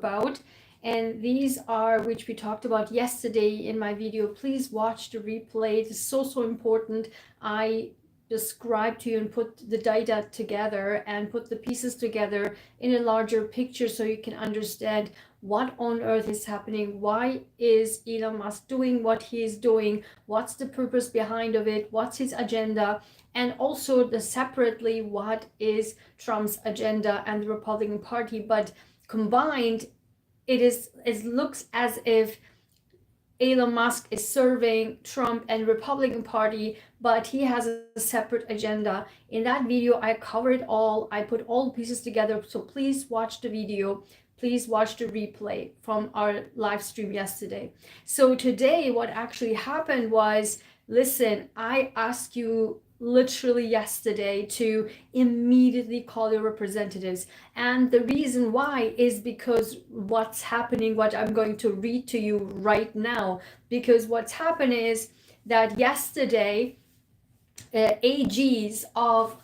about. And these are, which we talked about yesterday in my video. Please watch the replay. It is so, so important. I describe to you and put the data together and put the pieces together in a larger picture so you can understand what on earth is happening. Why is Elon Musk doing what he is doing? What's the purpose behind of it? What's his agenda? And also separately, what is Trump's agenda and the Republican Party? But combined, it looks as if Elon Musk is serving Trump and Republican Party, but he has a separate agenda. In that video, I cover it all. I put all the pieces together. So please watch the video. Please watch the replay from our live stream yesterday. So today, what actually happened was, listen, I asked you literally yesterday to immediately call your representatives. And the reason why is because what's happening, what I'm going to read to you right now, because what's happened is that yesterday, AGs of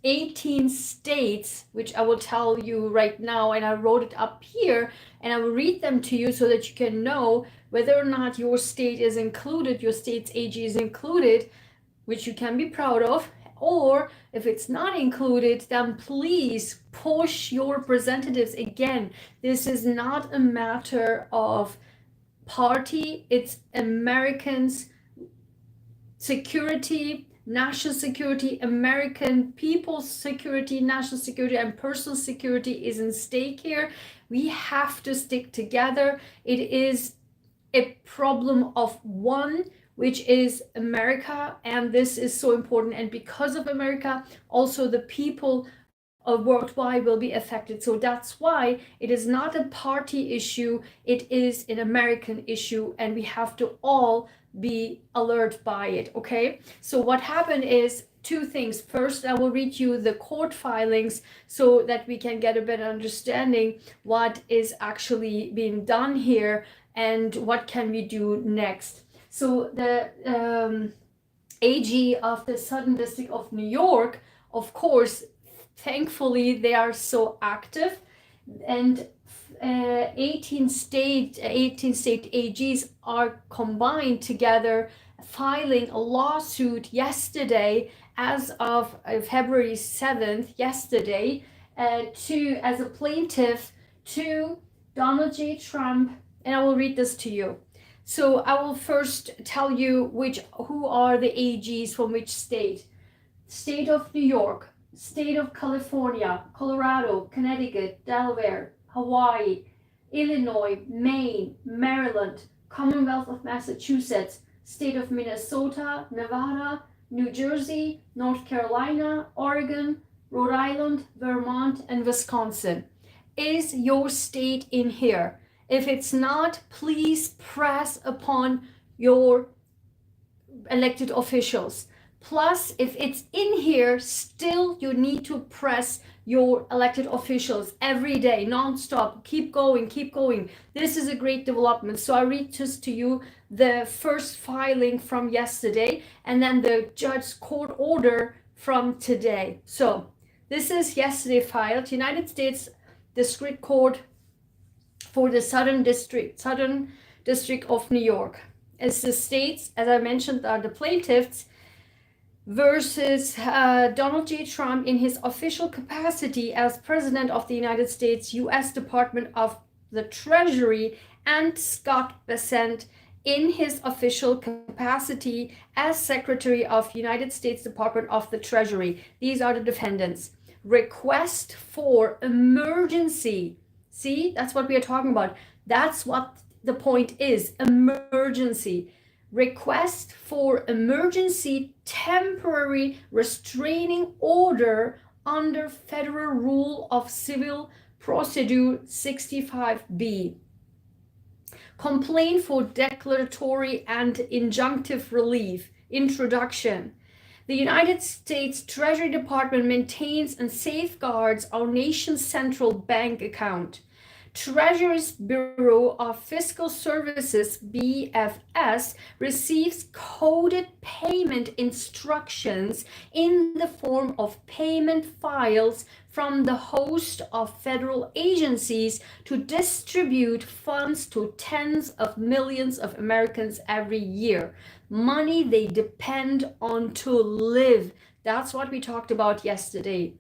18 states, which I will tell you right now, and I wrote it up here, and I will read them to you so that you can know whether or not your state is included, your state's AG is included, which you can be proud of, or if it's not included, then please push your representatives. Again, this is not a matter of party, it's Americans' security, national security, American people's security, national security, and personal security is in stake here. We have to stick together. It is a problem of one, which is America, and this is so important. And because of America, also the people worldwide will be affected. So that's why it is not a party issue, it is an American issue, and we have to all be alert by it. Okay, so what happened is two things. First, I will read you the court filings so that we can get a better understanding what is actually being done here and what can we do next. So the AG of the Southern District of New York, of course, thankfully they are so active, and 18 state AGs are combined together, filing a lawsuit yesterday, as of February 7th, yesterday, as a plaintiff to Donald J. Trump, and I will read this to you. So I will first tell you who are the AGs from which state. State of New York, State of California, Colorado, Connecticut, Delaware, Hawaii, Illinois, Maine, Maryland, Commonwealth of Massachusetts, State of Minnesota, Nevada, New Jersey, North Carolina, Oregon, Rhode Island, Vermont, and Wisconsin. Is your state in here? If it's not, please press upon your elected officials. Plus, if it's in here, still you need to press your elected officials every day, non-stop. Keep going, keep going. This is a great development. So I read just to you the first filing from yesterday and then the judge's court order from today. So this is yesterday filed, United States District Court for the Southern District of New York. As the states, as I mentioned, are the plaintiffs versus Donald J. Trump in his official capacity as President of the United States, U.S. Department of the Treasury, and Scott Bessent in his official capacity as Secretary of United States Department of the Treasury. These are the defendants. Request for emergency. See, that's what we are talking about. That's what the point is, emergency. Request for emergency temporary restraining order under Federal Rule of Civil Procedure 65B. Complaint for declaratory and injunctive relief. Introduction. The United States Treasury Department maintains and safeguards our nation's central bank account. Treasury's Bureau of Fiscal Services, BFS, receives coded payment instructions in the form of payment files from the host of federal agencies to distribute funds to tens of millions of Americans every year. Money they depend on to live. That's what we talked about yesterday.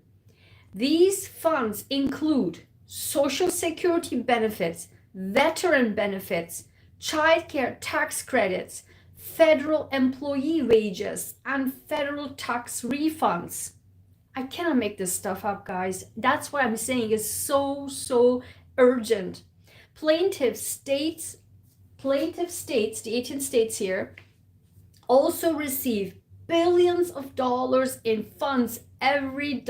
These funds include Social Security benefits, veteran benefits, childcare tax credits, federal employee wages, and federal tax refunds. I cannot make this stuff up, guys. That's what I'm saying is so urgent. Plaintiff states, the 18 states here, also receive billions of dollars in funds every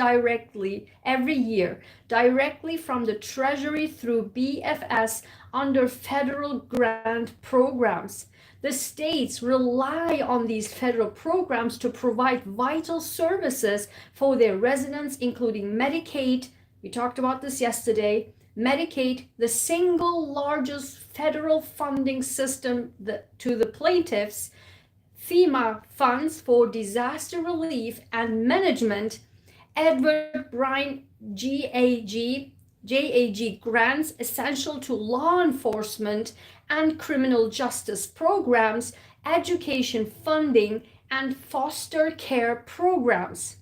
year, directly from the Treasury through BFS under federal grant programs. The states rely on these federal programs to provide vital services for their residents, including Medicaid. We talked about this yesterday. Medicaid, the single largest federal funding system to the plaintiffs, FEMA funds for disaster relief and management, Edward Bryan JAG grants essential to law enforcement and criminal justice programs, education funding, and foster care programs.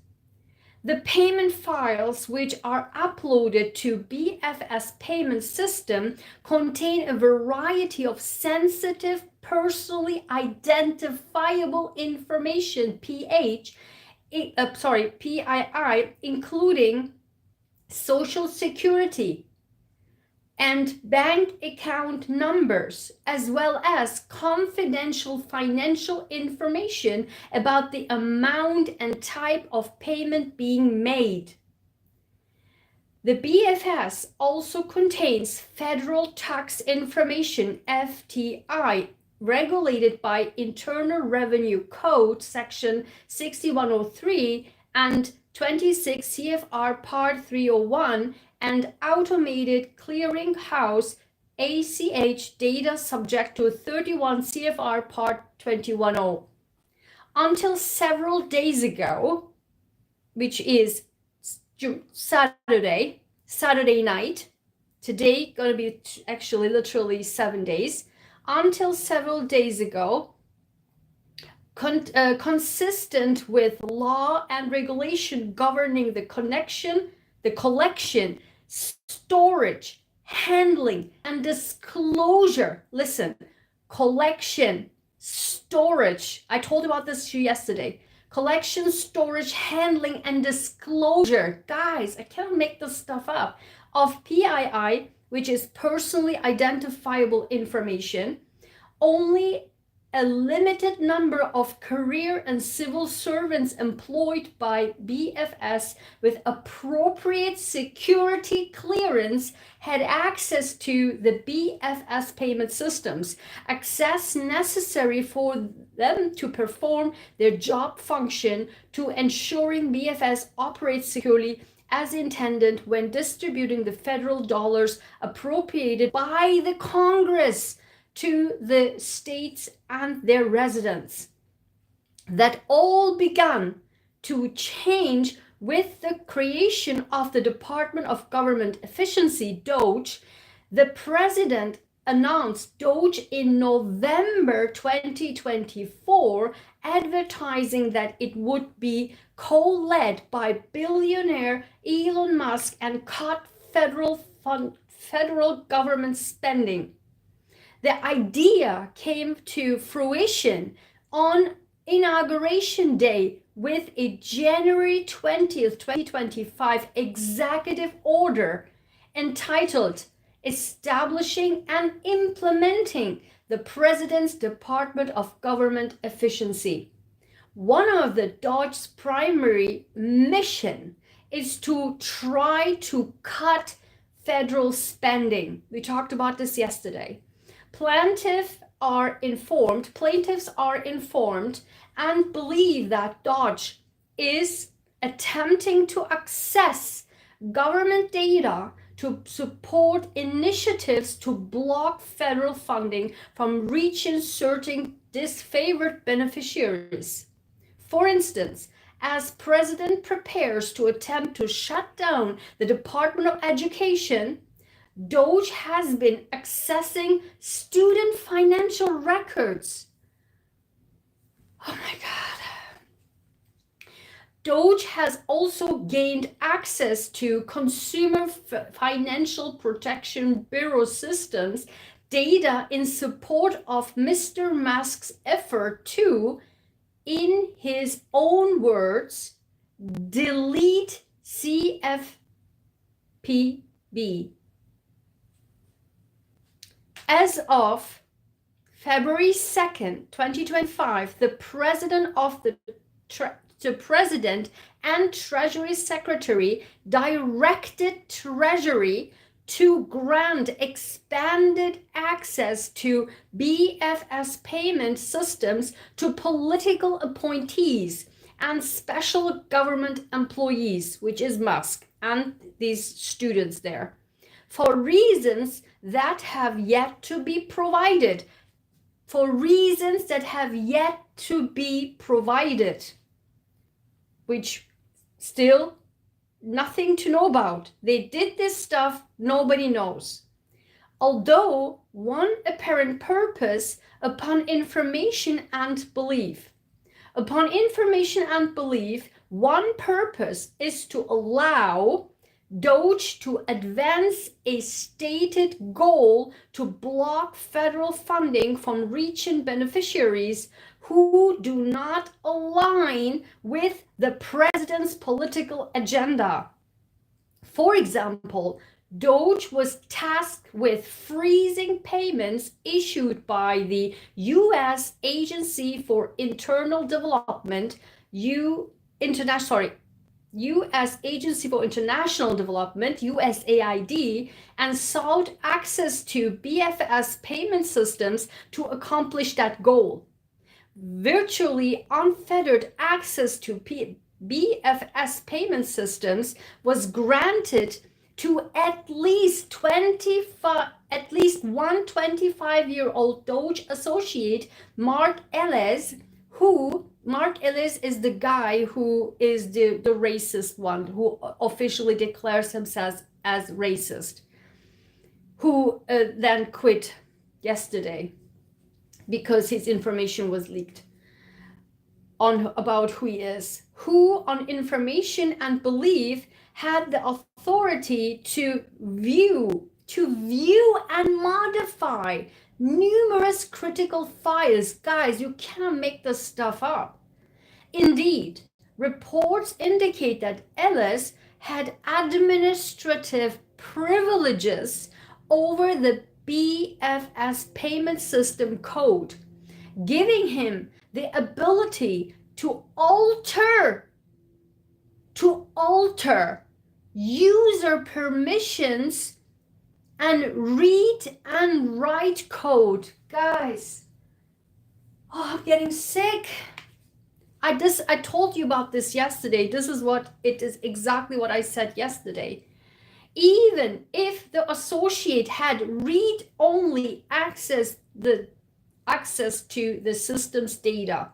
The payment files, which are uploaded to BFS payment system, contain a variety of sensitive, personally identifiable information, PII, including Social Security and bank account numbers, as well as confidential financial information about the amount and type of payment being made. The BFS also contains federal tax information, FTI, regulated by Internal Revenue Code Section 6103 and 26 CFR Part 301, and automated clearinghouse ACH data subject to 31 CFR Part 210. Until several days ago, which is Saturday night, today gonna be actually literally 7 days, until several days ago, consistent with law and regulation governing the collection, storage, handling, and disclosure. Listen, collection, storage. I told you about this yesterday. Collection, storage, handling, and disclosure. Guys, I can't make this stuff up. Of PII, which is personally identifiable information, only a limited number of career and civil servants employed by BFS with appropriate security clearance had access to the BFS payment systems, access necessary for them to perform their job function to ensuring BFS operates securely as intended when distributing the federal dollars appropriated by the Congress to the states and their residents. That all began to change with the creation of the Department of Government Efficiency, DOGE. The president announced DOGE in November 2024, advertising that it would be co-led by billionaire Elon Musk and cut federal government spending. The idea came to fruition on Inauguration Day with a January 20th, 2025 executive order entitled Establishing and Implementing the President's Department of Government Efficiency. One of the DOGE's primary mission is to try to cut federal spending. We talked about this yesterday. Plaintiffs are informed and believe that DOGE is attempting to access government data to support initiatives to block federal funding from reaching certain disfavored beneficiaries. For instance, as President prepares to attempt to shut down the Department of Education, DOGE has been accessing student financial records. Oh my God. DOGE has also gained access to Consumer Financial Protection Bureau systems data in support of Mr. Musk's effort to, in his own words, delete CFPB. As of February 2nd, 2025, the President and Treasury Secretary directed Treasury to grant expanded access to BFS payment systems to political appointees and special government employees, which is Musk and these students there, for reasons that have yet to be provided. For reasons that have yet to be provided, which still nothing to know about. They did this stuff, nobody knows. Although one apparent purpose upon information and belief. Upon information and belief, one purpose is to allow DOGE to advance a stated goal to block federal funding from reaching beneficiaries who do not align with the president's political agenda. For example, DOGE was tasked with freezing payments issued by the U.S. Agency for Internal Development, U.S. Agency for International Development, USAID, and sought access to BFS payment systems to accomplish that goal. Virtually unfettered access to BFS payment systems was granted to at least one 25-year-old DOGE associate, Mark Ellis, Mark Ellis is the guy who is the racist one, who officially declares himself as racist, who then quit yesterday because his information was leaked about who he is, who on information and belief had the authority to view and modify numerous critical files. Guys, you cannot make this stuff up. Indeed, reports indicate that Ellis had administrative privileges over the BFS payment system code, giving him the ability to alter user permissions and read and write code. Guys, I'm getting sick. I told you about this yesterday. This is what it is, exactly what I said yesterday. Even if the associate had read-only access to the system's data.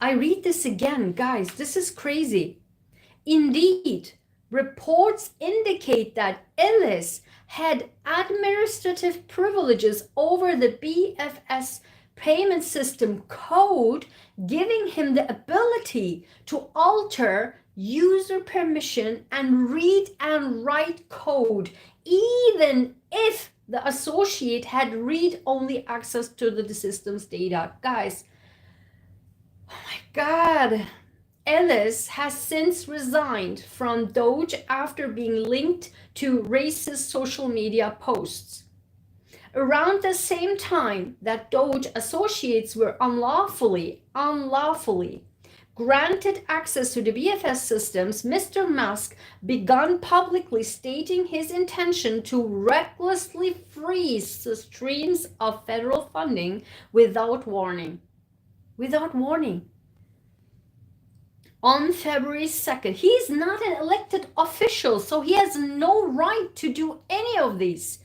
I read this again, guys. This is crazy. Indeed, reports indicate that Ellis had administrative privileges over the BFS payment system code, giving him the ability to alter user permission and read and write code, even if the associate had read-only access to the system's data. Guys, oh my God. Ellis has since resigned from DOGE after being linked to racist social media posts. Around the same time that DOGE associates were unlawfully granted access to the BFS systems, Mr. Musk began publicly stating his intention to recklessly freeze the streams of federal funding without warning. Without warning. On February 2nd. He's not an elected official, so he has no right to do any of these.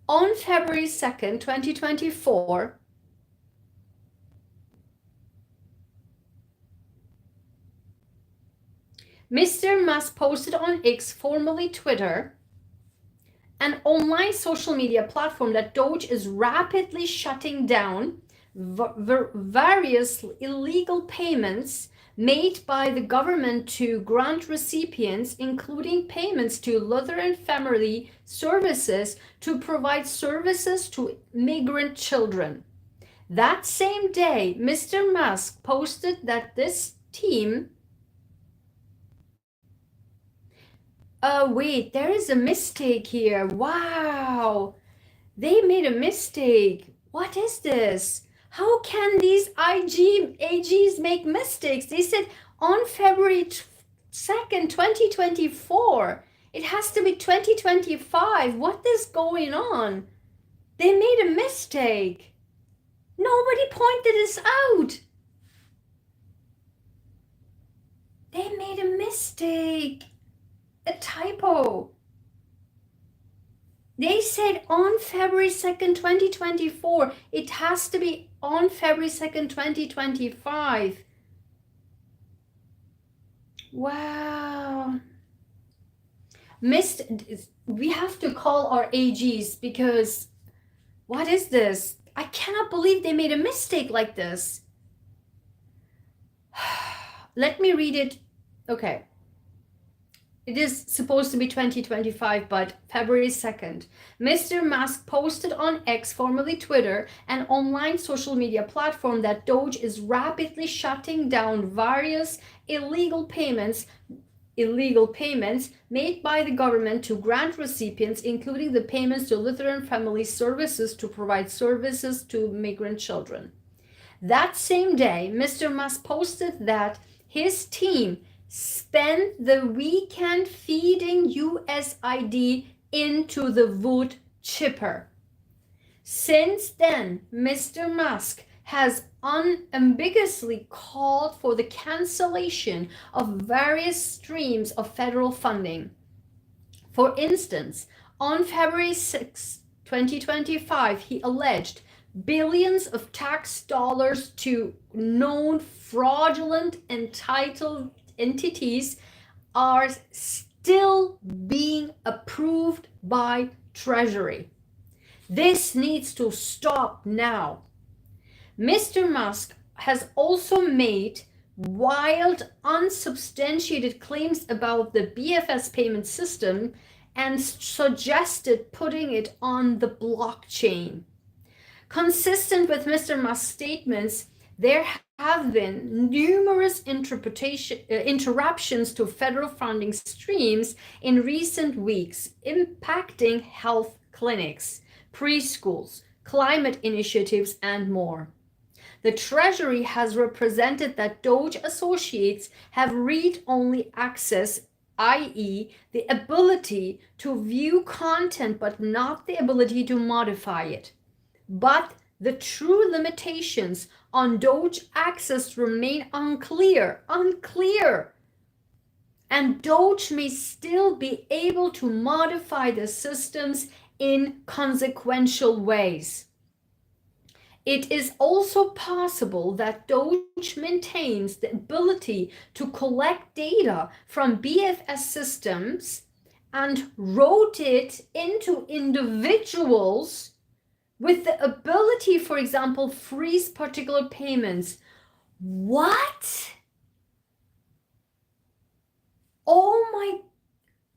On February 2nd, 2024, Mr. Musk posted on X, formerly Twitter, an online social media platform that DOGE is rapidly shutting down various illegal payments made by the government to grant recipients, including payments to Lutheran Family Services to provide services to migrant children. That same day, Mr. Musk posted that this team... wait, there is a mistake here. Wow, they made a mistake. What is this? How can these AGs make mistakes? They said on February 2nd, 2024. It has to be 2025. What is going on? They made a mistake. Nobody pointed this out. They made a mistake. A typo. They said on February 2nd, 2024. It has to be on February 2nd, 2025. Wow. We have to call our AGs because what is this? I cannot believe they made a mistake like this. Let me read it. Okay. It is supposed to be 2025, but February 2nd. Mr. Musk posted on X, formerly Twitter, an online social media platform that DOGE is rapidly shutting down various illegal payments made by the government to grant recipients, including the payments to Lutheran Family Services to provide services to migrant children. That same day, Mr. Musk posted that his team spent the weekend feeding USAID into the wood chipper. Since then, Mr. Musk has unambiguously called for the cancellation of various streams of federal funding. For instance, on February 6, 2025, he alleged billions of tax dollars to known fraudulent entitled entities are still being approved by Treasury. This needs to stop now. Mr. Musk has also made wild, unsubstantiated claims about the BFS payment system and suggested putting it on the blockchain. Consistent with Mr. Musk's statements, there have been numerous interruptions to federal funding streams in recent weeks, impacting health clinics, preschools, climate initiatives, and more. The Treasury has represented that DOGE associates have read-only access, i.e., the ability to view content but not the ability to modify it. But the true limitations on DOGE access remain unclear, and DOGE may still be able to modify the systems in consequential ways. It is also possible that DOGE maintains the ability to collect data from BFS systems and route it into individuals with the ability, for example, freeze particular payments. What? Oh my,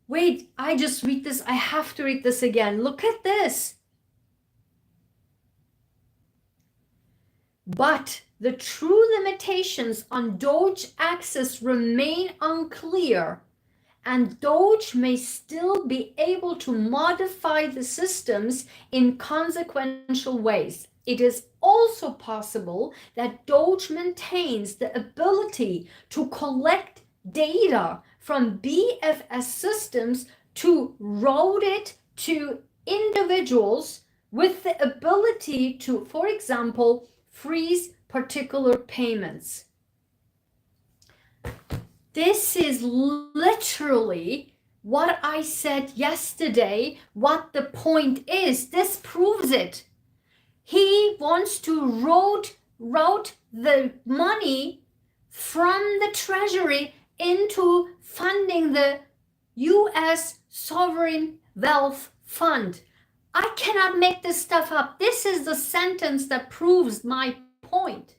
wait, I just read this. I have to read this again. Look at this. But the true limitations on DOGE access remain unclear, and DOGE may still be able to modify the systems in consequential ways. It is also possible that DOGE maintains the ability to collect data from BFS systems to route it to individuals with the ability to, for example, freeze particular payments. This is literally what I said yesterday, what the point is. This proves it. He wants to route the money from the Treasury into funding the U.S. Sovereign Wealth Fund. I cannot make this stuff up. This is the sentence that proves my point.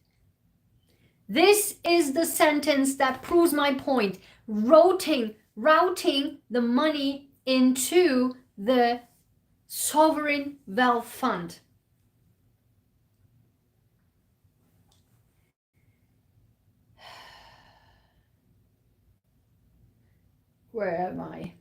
This is the sentence that proves my point. Routing the money into the Sovereign Wealth Fund. Where am I?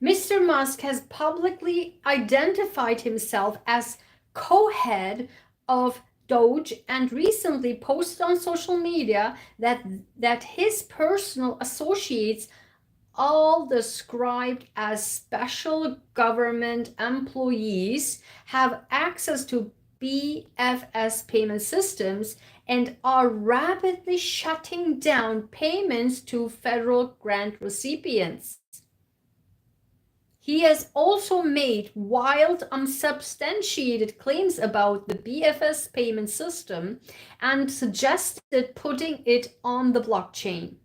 Mr. Musk has publicly identified himself as co-head of DOGE and recently posted on social media that his personal associates, all described as special government employees, have access to BFS payment systems and are rapidly shutting down payments to federal grant recipients. He has also made wild, unsubstantiated claims about the BFS payment system and suggested putting it on the blockchain.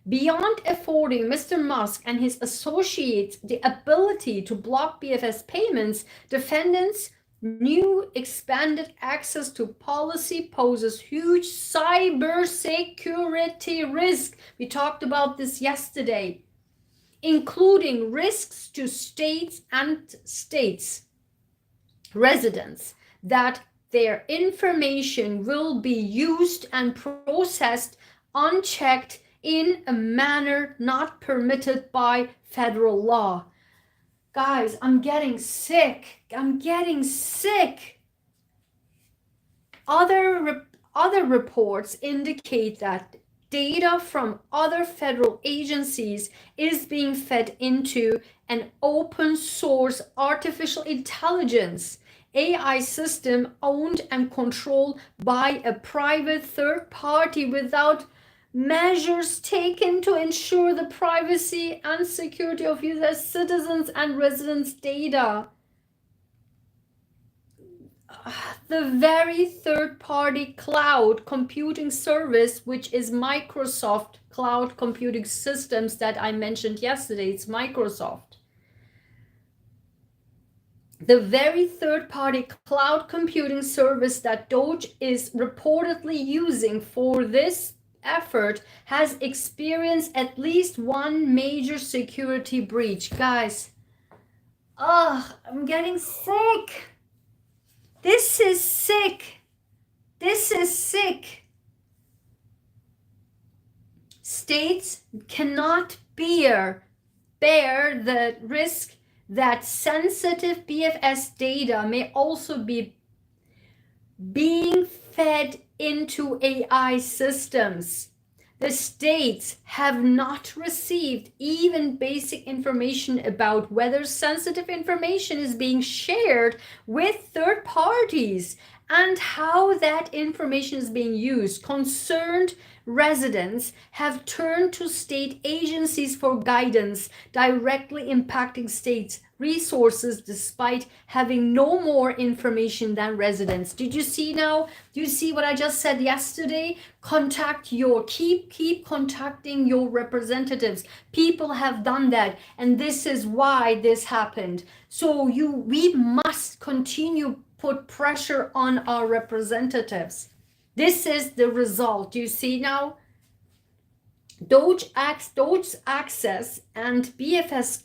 Beyond affording Mr. Musk and his associates the ability to block BFS payments, defendants' new expanded access to policy poses huge cybersecurity risk. We talked about this yesterday, including risks to states residents that their information will be used and processed unchecked in a manner not permitted by federal law. Guys, I'm getting sick. Other reports indicate that data from other federal agencies is being fed into an open source artificial intelligence AI system owned and controlled by a private third party without measures taken to ensure the privacy and security of U.S. citizens and residents' data. The very third-party cloud computing service, which is Microsoft Cloud Computing Systems that I mentioned yesterday, it's Microsoft. The very third-party cloud computing service that DOGE is reportedly using for this effort has experienced at least one major security breach. Guys, I'm getting sick. This is sick. States cannot bear the risk that sensitive BFS data may also be being fed into AI systems. The states have not received even basic information about whether sensitive information is being shared with third parties and how that information is being used. Concerned residents have turned to state agencies for guidance, directly impacting states' resources despite having no more information than residents. Did you see now? Do you see what I just said yesterday? Keep contacting your representatives. People have done that, and this is why this happened. So we must continue put pressure on our representatives. This is the result. Do you see now? DOGE access and BFS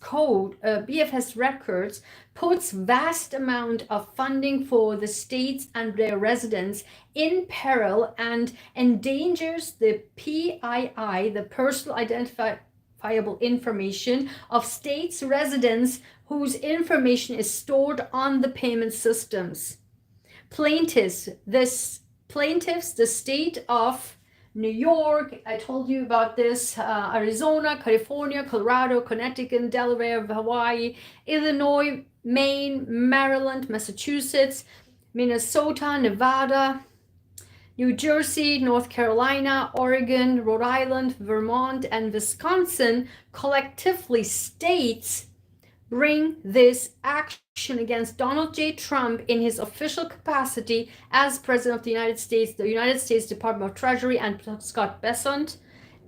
records puts vast amount of funding for the states and their residents in peril and endangers the PII, the personal identifiable information of states residents whose information is stored on the payment systems. Plaintiffs, the state of New York, I told you about this, Arizona, California, Colorado, Connecticut, Delaware, Hawaii, Illinois, Maine, Maryland, Massachusetts, Minnesota, Nevada, New Jersey, North Carolina, Oregon, Rhode Island, Vermont, and Wisconsin, collectively states bring this action against Donald J. Trump in his official capacity as President of the United States Department of Treasury, and Scott Bessent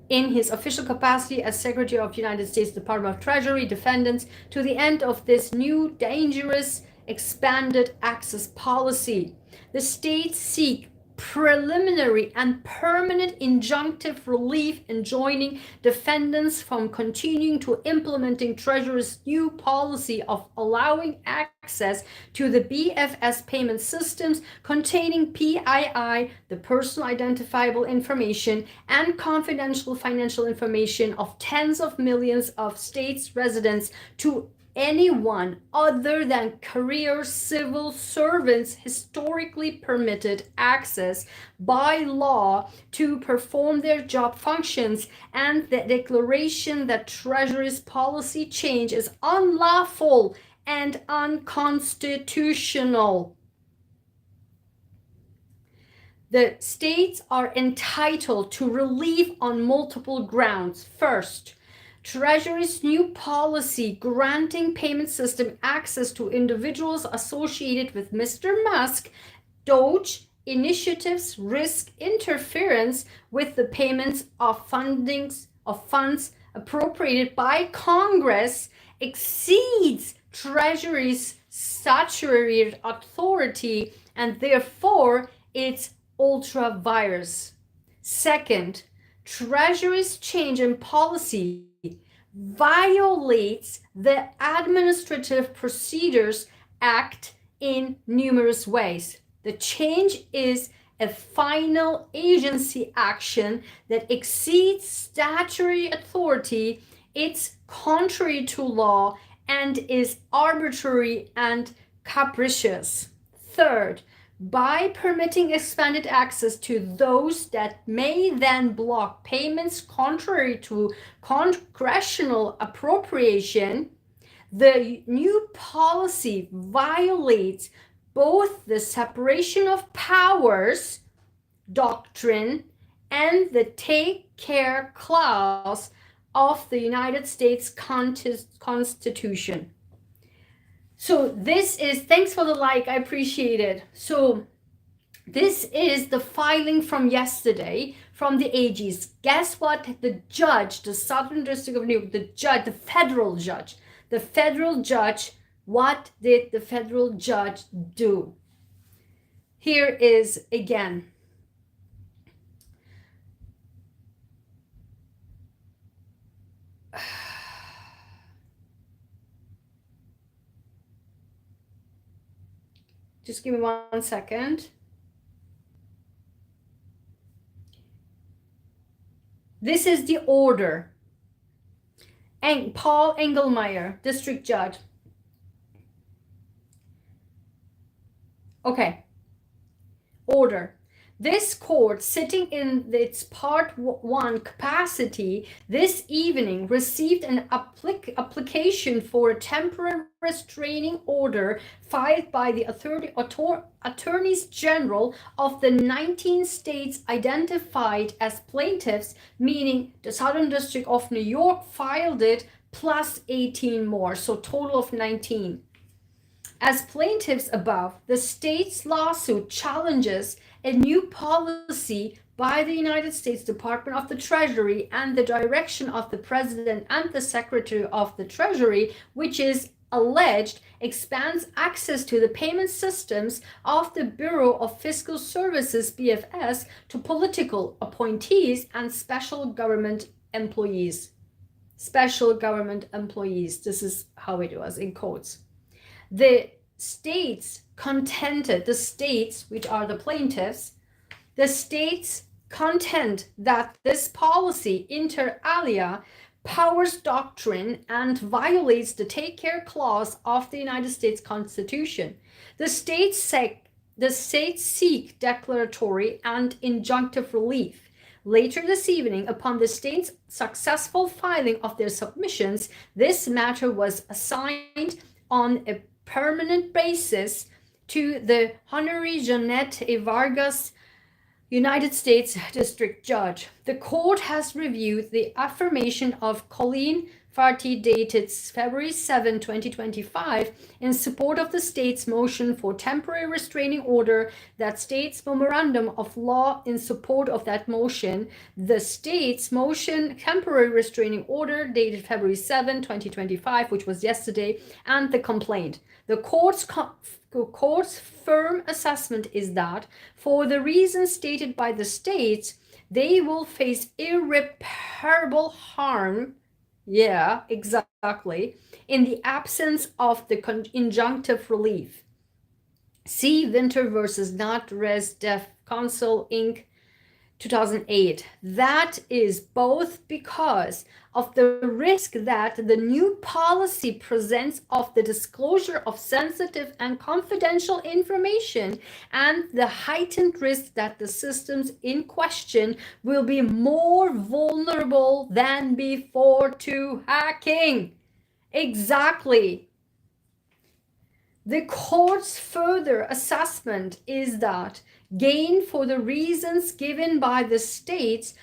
in his official capacity as Secretary of the United States Department of Treasury, defendants, to the end of this new, dangerous, expanded access policy. The states seek preliminary and permanent injunctive relief enjoining defendants from continuing to implementing Treasury's new policy of allowing access to the BFS payment systems containing PII, the personal identifiable information, and confidential financial information of tens of millions of states' residents to anyone other than career civil servants historically permitted access by law to perform their job functions, and the declaration that Treasury's policy change is unlawful and unconstitutional. The states are entitled to relief on multiple grounds. First, Treasury's new policy granting payment system access to individuals associated with Mr. Musk, DOGE initiatives risk interference with the payments of funds appropriated by Congress, exceeds Treasury's statutory authority, and therefore it's ultra-virus. Second, Treasury's change in policy violates the Administrative Procedures Act in numerous ways. The change is a final agency action that exceeds statutory authority, it's contrary to law, and is arbitrary and capricious. Third, by permitting expanded access to those that may then block payments contrary to congressional appropriation, the new policy violates both the separation of powers doctrine and the Take Care Clause of the United States Constitution. So this is, thanks for the like, I appreciate it. So this is the filing from yesterday from the AGs. Guess what the judge, the Southern District of New York, the judge, the federal judge, what did the federal judge do? Here is again. Just give me 1 second. This is the order. Paul Engelmeyer, district judge. Okay. Order. This court, sitting in its Part 1 capacity this evening, received an application for a temporary restraining order filed by the attorneys general of the 19 states identified as plaintiffs, meaning the Southern District of New York filed it, plus 18 more, so total of 19. As plaintiffs above, the state's lawsuit challenges a new policy by the United States Department of the Treasury and the direction of the President and the Secretary of the Treasury, which is alleged expands access to the payment systems of the Bureau of Fiscal Services, BFS, to political appointees and special government employees. Special government employees. This is how it was in quotes. The states contended, the states, which are the plaintiffs, the states contend that this policy, inter alia, powers doctrine and violates the Take Care Clause of the United States Constitution. The states seek declaratory and injunctive relief, Later this evening, upon the state's successful filing of their submissions, this matter was assigned on a permanent basis to the Honorary Jeanette A. Vargas, United States District Judge. The court has reviewed the affirmation of Colleen Farty dated February 7, 2025, in support of the state's motion for temporary restraining order that state's memorandum of law in support of that motion. The state's motion temporary restraining order dated February 7, 2025, which was yesterday, and the complaint. The court's firm assessment is that for the reasons stated by the states, they will face irreparable harm. Yeah, exactly. In the absence of the injunctive relief. See Winter versus Not Res Def Council Inc. 2008. That is both because of the risk that the new policy presents of the disclosure of sensitive and confidential information and the heightened risk that the systems in question will be more vulnerable than before to hacking. Exactly. The court's further assessment is that, again, for the reasons given by the states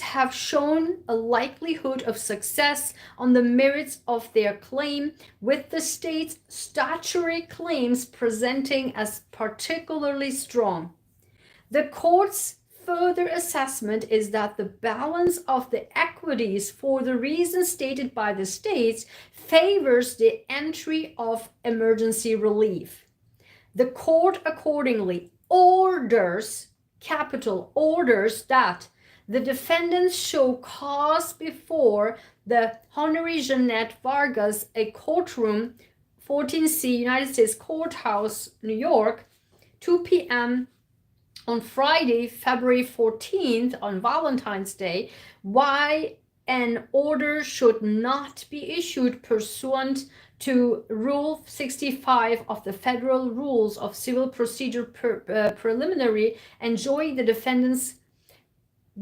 have shown a likelihood of success on the merits of their claim, with the state's statutory claims presenting as particularly strong. The court's further assessment is that the balance of the equities for the reasons stated by the states favors the entry of emergency relief. The court accordingly orders that the defendants show cause before the Honorary Jeanette Vargas, a courtroom, 14C, United States Courthouse, New York, 2 p.m. on Friday, February 14th, on Valentine's Day, why an order should not be issued pursuant to Rule 65 of the Federal Rules of Civil Procedure Preliminary, enjoin the defendants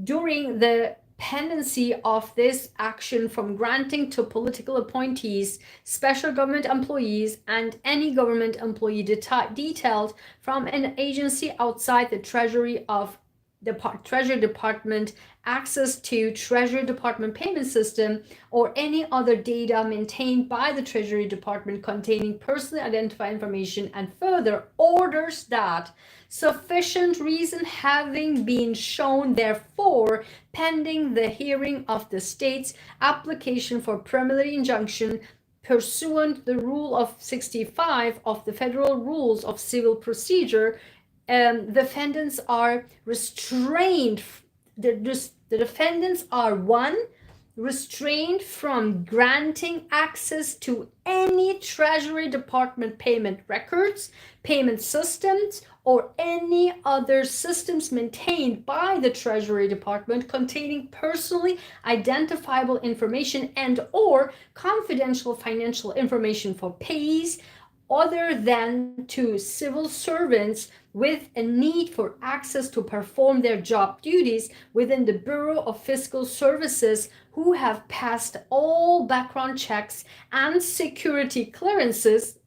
during the pendency of this action from granting to political appointees, special government employees, and any government employee detailed from an agency outside the Treasury Department access to Treasury Department payment system or any other data maintained by the Treasury Department containing personally identified information, and further orders that sufficient reason having been shown, therefore, pending the hearing of the state's application for preliminary injunction pursuant the Rule of 65 of the Federal Rules of Civil Procedure, defendants are restrained. The defendants are, one, restrained from granting access to any Treasury Department payment records, payment systems, or any other systems maintained by the Treasury Department containing personally identifiable information and or confidential financial information for payees other than to civil servants with a need for access to perform their job duties within the Bureau of Fiscal Services, who have passed all background checks and security clearances,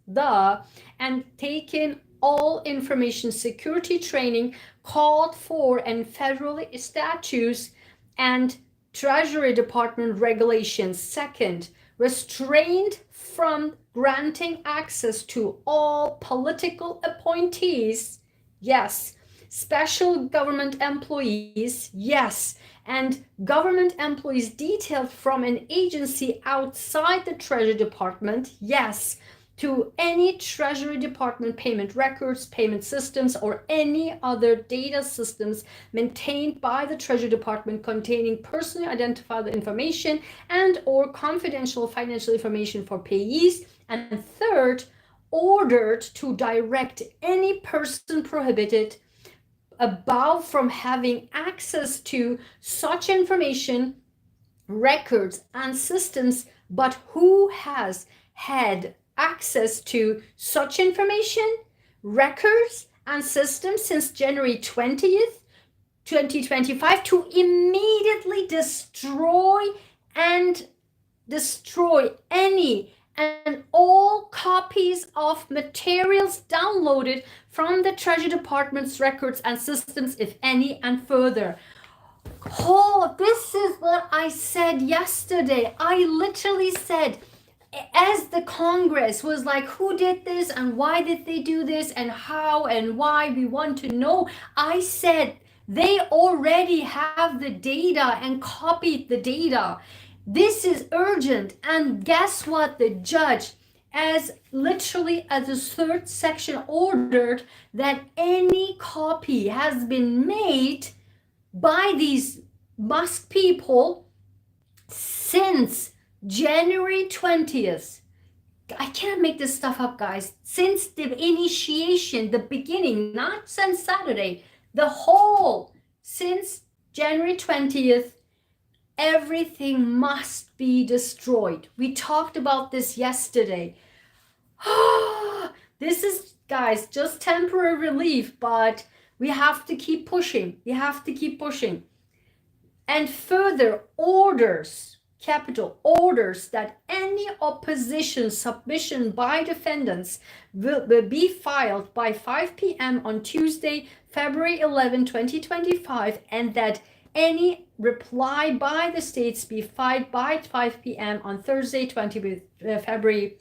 and taken all information security training called for in federal statutes and Treasury Department regulations. Second, restrained from granting access to all political appointees, yes, special government employees, yes, and government employees detailed from an agency outside the Treasury Department, yes, to any Treasury Department payment records, payment systems, or any other data systems maintained by the Treasury Department containing personally identifiable information and or confidential financial information for payees. And third, ordered to direct any person prohibited above from having access to such information, records, and systems, but who has had access to such information, records, and systems since January 20th, 2025 to immediately destroy any and all copies of materials downloaded from the Treasury Department's records and systems, if any, and further. Oh, this is what I said yesterday. I literally said, as the Congress was like, who did this and why did they do this and how and why, we want to know. I said, they already have the data and copied the data. This is urgent. And guess what? The judge, as literally as the third section, ordered that any copy has been made by these Musk people since January 20th. I can't make this stuff up, guys. Since the initiation, the beginning, not since Saturday, the whole, since January 20th, everything must be destroyed. We talked about this yesterday. This is, guys, just temporary relief, but we have to keep pushing. We have to keep pushing. And further orders, capital orders, that any opposition submission by defendants will be filed by 5 p.m. on Tuesday, February 11, 2025, and that any reply by the states be filed by 5 p.m. on Thursday, February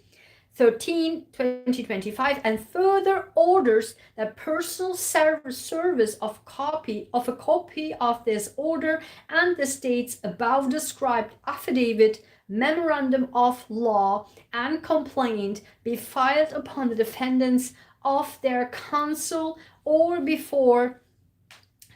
13, 2025, and further orders that personal service of a copy of this order and the state's above described affidavit, memorandum of law, and complaint be filed upon the defendants of their counsel or before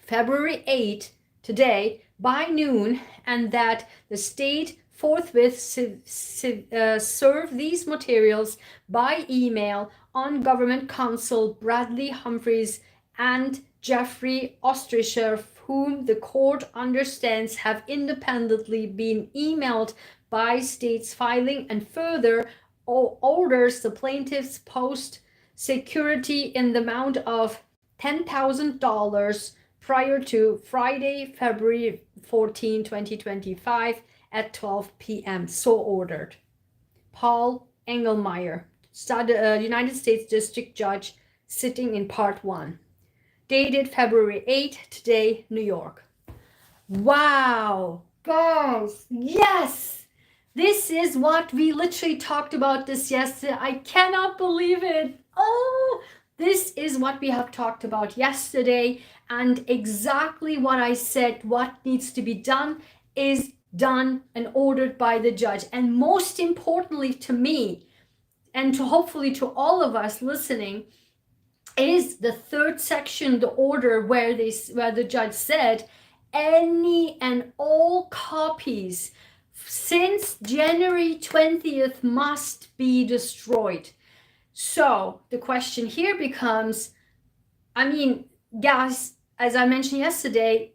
February 8, today, by noon, and that the state forthwith serve these materials by email on Government Counsel Bradley Humphreys and Jeffrey Ostricher, whom the court understands have independently been emailed by states filing, and further orders the plaintiffs post security in the amount of $10,000 prior to Friday, February 14, 2025 at 12 p.m. So ordered. Paul Engelmeyer, United States District Judge, sitting in Part 1. Dated February 8, today, New York. Wow, guys, yes! This is what we literally talked about this yesterday. I cannot believe it. Oh, this is what we have talked about yesterday, and exactly what I said, what needs to be done is done and ordered by the judge. And most importantly to me, and to hopefully to all of us listening, is the third section, the order where the judge said any and all copies since January 20th must be destroyed. So the question here becomes, I mean, guys, as I mentioned yesterday,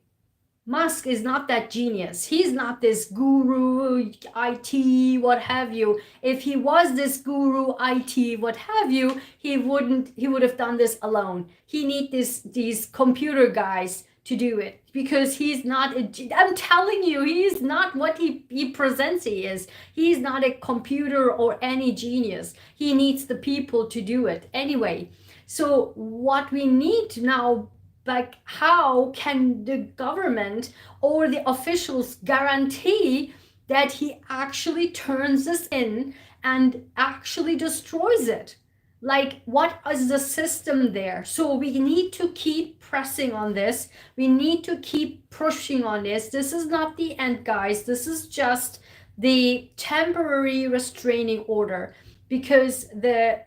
Musk is not that genius. He's not this guru, IT, what have you. If he was this guru, IT, what have you, he would have done this alone. He needs these computer guys to do it, because he's not, I'm telling you, he's not what he presents he is. He's not a computer or any genius. He needs the people to do it. Anyway, so what we need now, like, how can the government or the officials guarantee that he actually turns this in and actually destroys it? Like, what is the system there? So we need to keep pressing on this. We need to keep pushing on this. This is not the end, guys. This is just the temporary restraining order, because they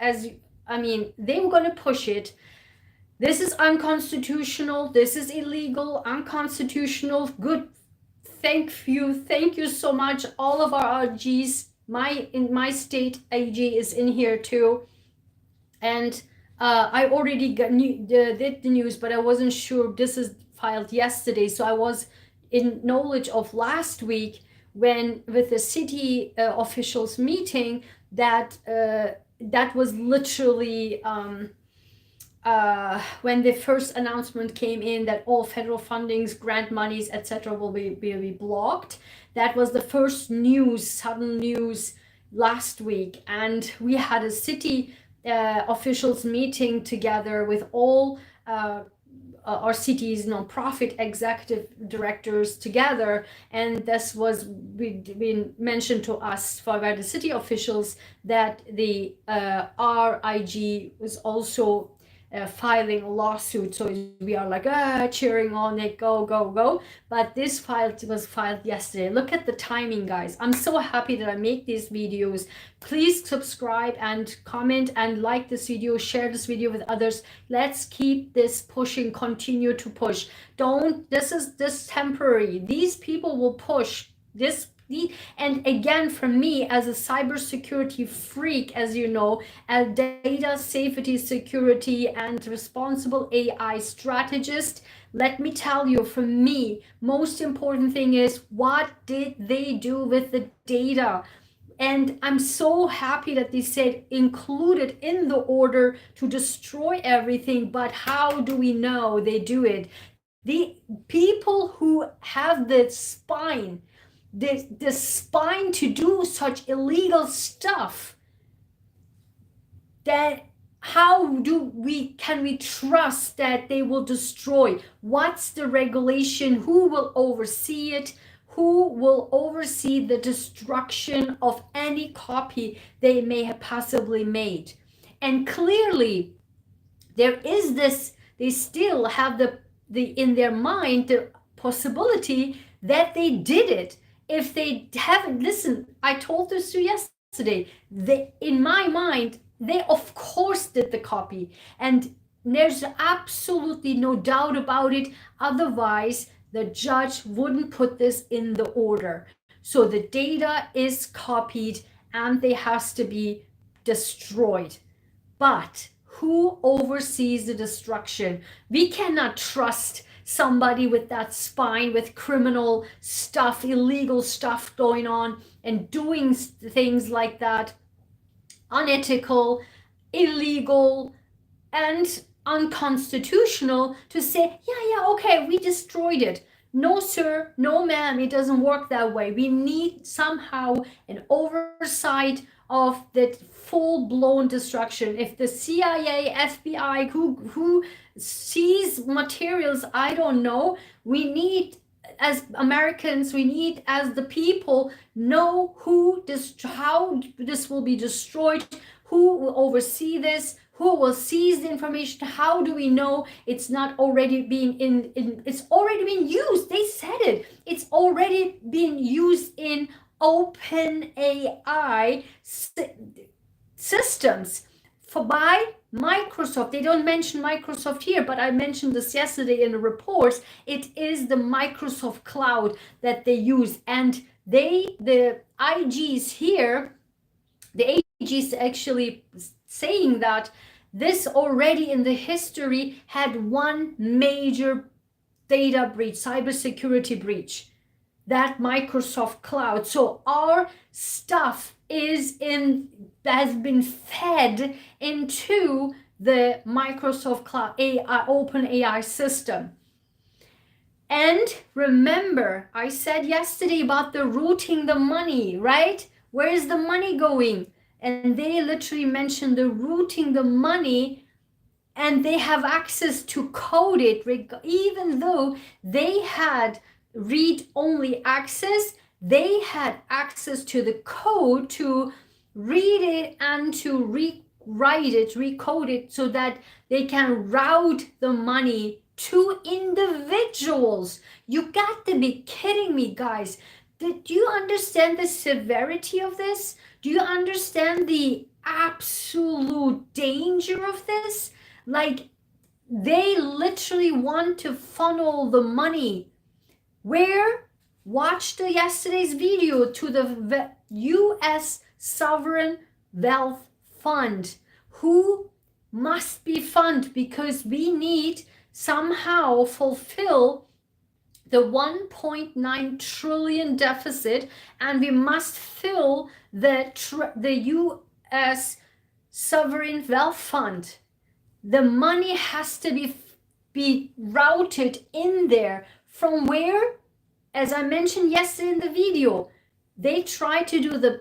were going to push it. This is unconstitutional. This is illegal, unconstitutional. Good. Thank you so much. All of our AGs, in my state AG is in here too. And I already did the news, but I wasn't sure. This is filed yesterday, so I was in knowledge of last week when, with the city officials meeting, that was literally when the first announcement came in that all federal fundings, grant monies, etc., will be blocked. That was the first news, sudden news last week, and we had a city officials meeting together with all our city's nonprofit executive directors together, and this was been mentioned to us by the city officials that the RIG was also filing a lawsuit. So we are like cheering on it, go go go. But this file was filed yesterday. Look at the timing, guys. I'm so happy that I make these videos. Please subscribe and comment and like this video, share this video with others. Let's keep this pushing, continue to push. Don't, this is temporary. These people will push this. And again, for me as a cybersecurity freak, as you know, a data safety, security, and responsible AI strategist, let me tell you, for me, most important thing is, what did they do with the data? And I'm so happy that they said included in the order to destroy everything, but how do we know they do it? The people who have the spine, the spine to do such illegal stuff, that how can we trust that they will destroy? What's the regulation? Who will oversee it? Who will oversee the destruction of any copy they may have possibly made? And clearly there is this, they still have the in their mind the possibility that they did it. If they haven't, listen, I told this to you yesterday, in my mind, they of course did the copy, and there's absolutely no doubt about it. Otherwise, the judge wouldn't put this in the order. So the data is copied and they has to be destroyed. But who oversees the destruction? We cannot trust somebody with that spine, with criminal stuff, illegal stuff going on, and doing things like that, unethical, illegal, and unconstitutional, to say, yeah, okay, we destroyed it. No, sir, no, ma'am, it doesn't work that way. We need somehow an oversight of that full-blown destruction. If the CIA, FBI, who sees materials, I don't know, we need, as Americans, we need, as the people, know how this will be destroyed, who will oversee this, who will seize the information. How do we know it's not already being it's already being used? They said it. It's already being used in open AI systems by Microsoft. They don't mention Microsoft here, but I mentioned this yesterday in the reports. It is the Microsoft cloud that they use, and the IGs here, the AGs actually saying that this already in the history had one major data breach, cybersecurity breach, that Microsoft cloud. So our stuff has been fed into the Microsoft cloud AI, open AI system. And remember, I said yesterday about the routing the money, right? Where is the money going? And they literally mentioned the routing the money, and they have access to code it, even though they had read-only access. They had access to the code to read it and to rewrite it, recode it, so that they can route the money to individuals. You got to be kidding me, guys. Do you understand the severity of this? Do you understand the absolute danger of this? Like, they literally want to funnel the money. Where? Watch yesterday's video, to the US Sovereign Wealth Fund, who must be funded, because we need somehow fulfill the 1.9 trillion deficit, and we must fill the US Sovereign Wealth Fund. the money has to be routed in there from where, as I mentioned yesterday in the video, they tried to do the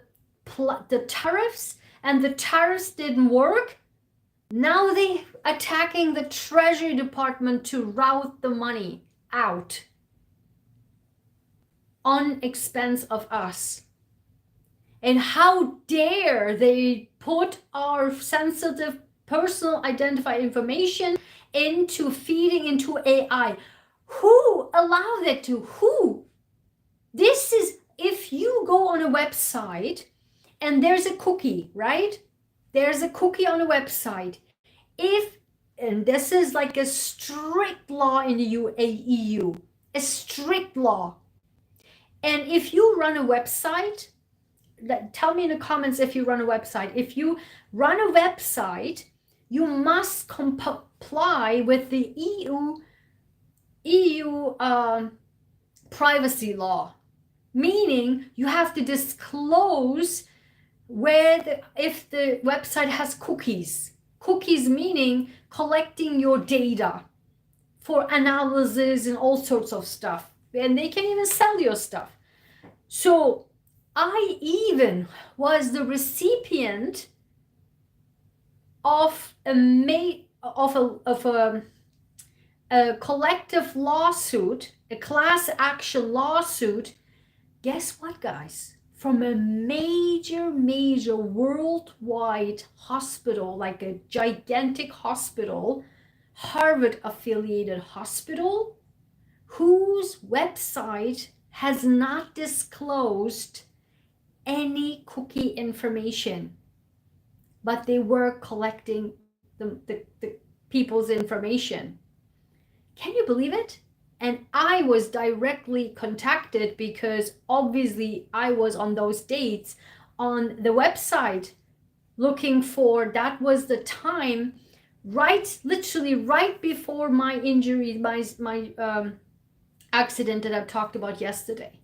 tariffs, and the tariffs didn't work. Now they attacking the Treasury Department to route the money out on expense of us. And how dare they put our sensitive personal identified information into feeding into AI? Who allowed that to? Who? This is, if you go on a website and there's a cookie, right? There's a cookie on a website. And this is like a strict law in the EU, a strict law. And if you run a website, tell me in the comments if you run a website. If you run a website, you must comply with the EU privacy law, meaning you have to disclose if the website has cookies. Cookies meaning collecting your data for analysis and all sorts of stuff. And they can even sell your stuff. So I even was the recipient of a collective lawsuit, a class action lawsuit. Guess what, guys? From a major worldwide hospital, like a gigantic hospital, Harvard affiliated hospital, whose website has not disclosed any cookie information, but they were collecting the people's information. Can you believe it? And I was directly contacted because obviously I was on those dates on the website looking for, that was the time, literally right before my injury, my accident that I've talked about yesterday.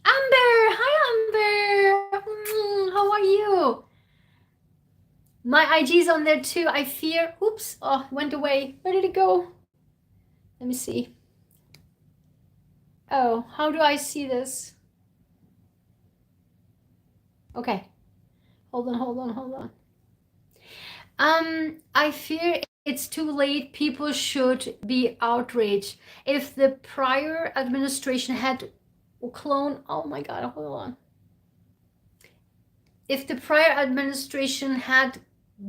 Amber, hi Amber, how are you? My IG's on there too. I fear, oops, oh, went away. Where did it go? Let me see. Oh, how do I see this? Okay, hold on. I fear it's too late. People should be outraged. If the prior administration had cloned, oh my God, hold on. If the prior administration had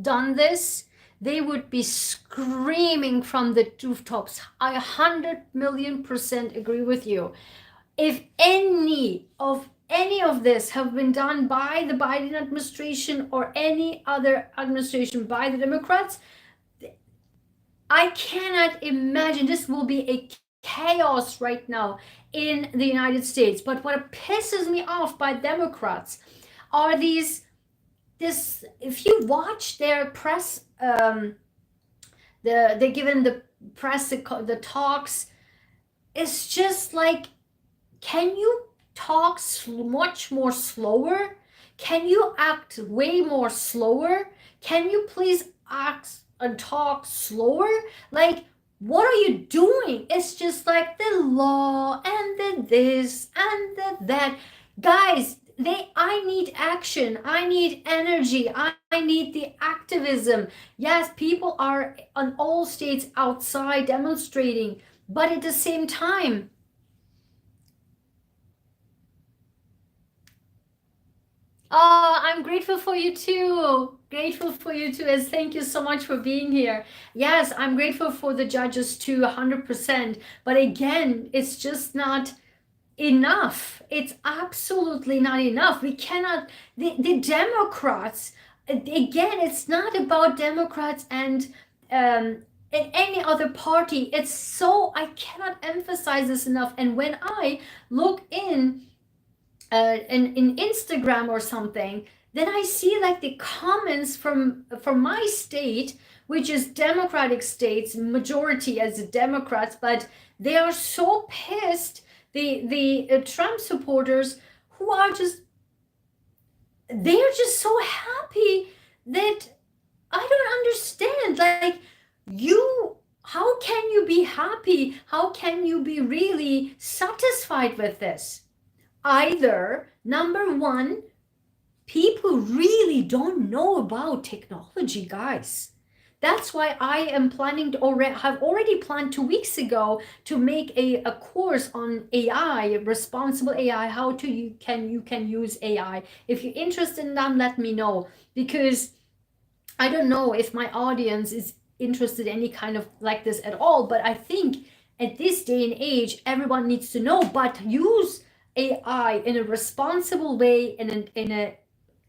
done this, they would be screaming from the rooftops. I 100,000,000% agree with you. If any of this have been done by the Biden administration or any other administration by the Democrats, I cannot imagine. This will be a chaos right now in the United States. But what pisses me off by Democrats are if you watch their press, they're given the press, the talks, it's just like, can you talk much more slower? Can you act way more slower? Can you please act and talk slower? Like, what are you doing? It's just like the law and the this and the that. Guys, I need action. I need energy. I need the activism. Yes, people are on all states outside demonstrating, but at the same time, oh, I'm grateful for you too. Grateful for you too, as thank you so much for being here. Yes, I'm grateful for the judges too, 100%. But again, it's just not enough. It's absolutely not enough. We cannot, the Democrats, again, it's not about Democrats and any other party. It's so, I cannot emphasize this enough. And when I look in Instagram or something, then I see like the comments from my state, which is Democratic states, majority as the Democrats, but they are so pissed. The Trump supporters they're just so happy that I don't understand. Like, how can you be happy? How can you be really satisfied with this? Either, number one, people really don't know about technology, guys. That's why I am planning to have already planned 2 weeks ago to make a course on AI, responsible AI, how to you can use AI. If you're interested in that, let me know, because I don't know if my audience is interested in any kind of like this at all, but I think at this day and age, everyone needs to know, but use AI in a responsible way, in a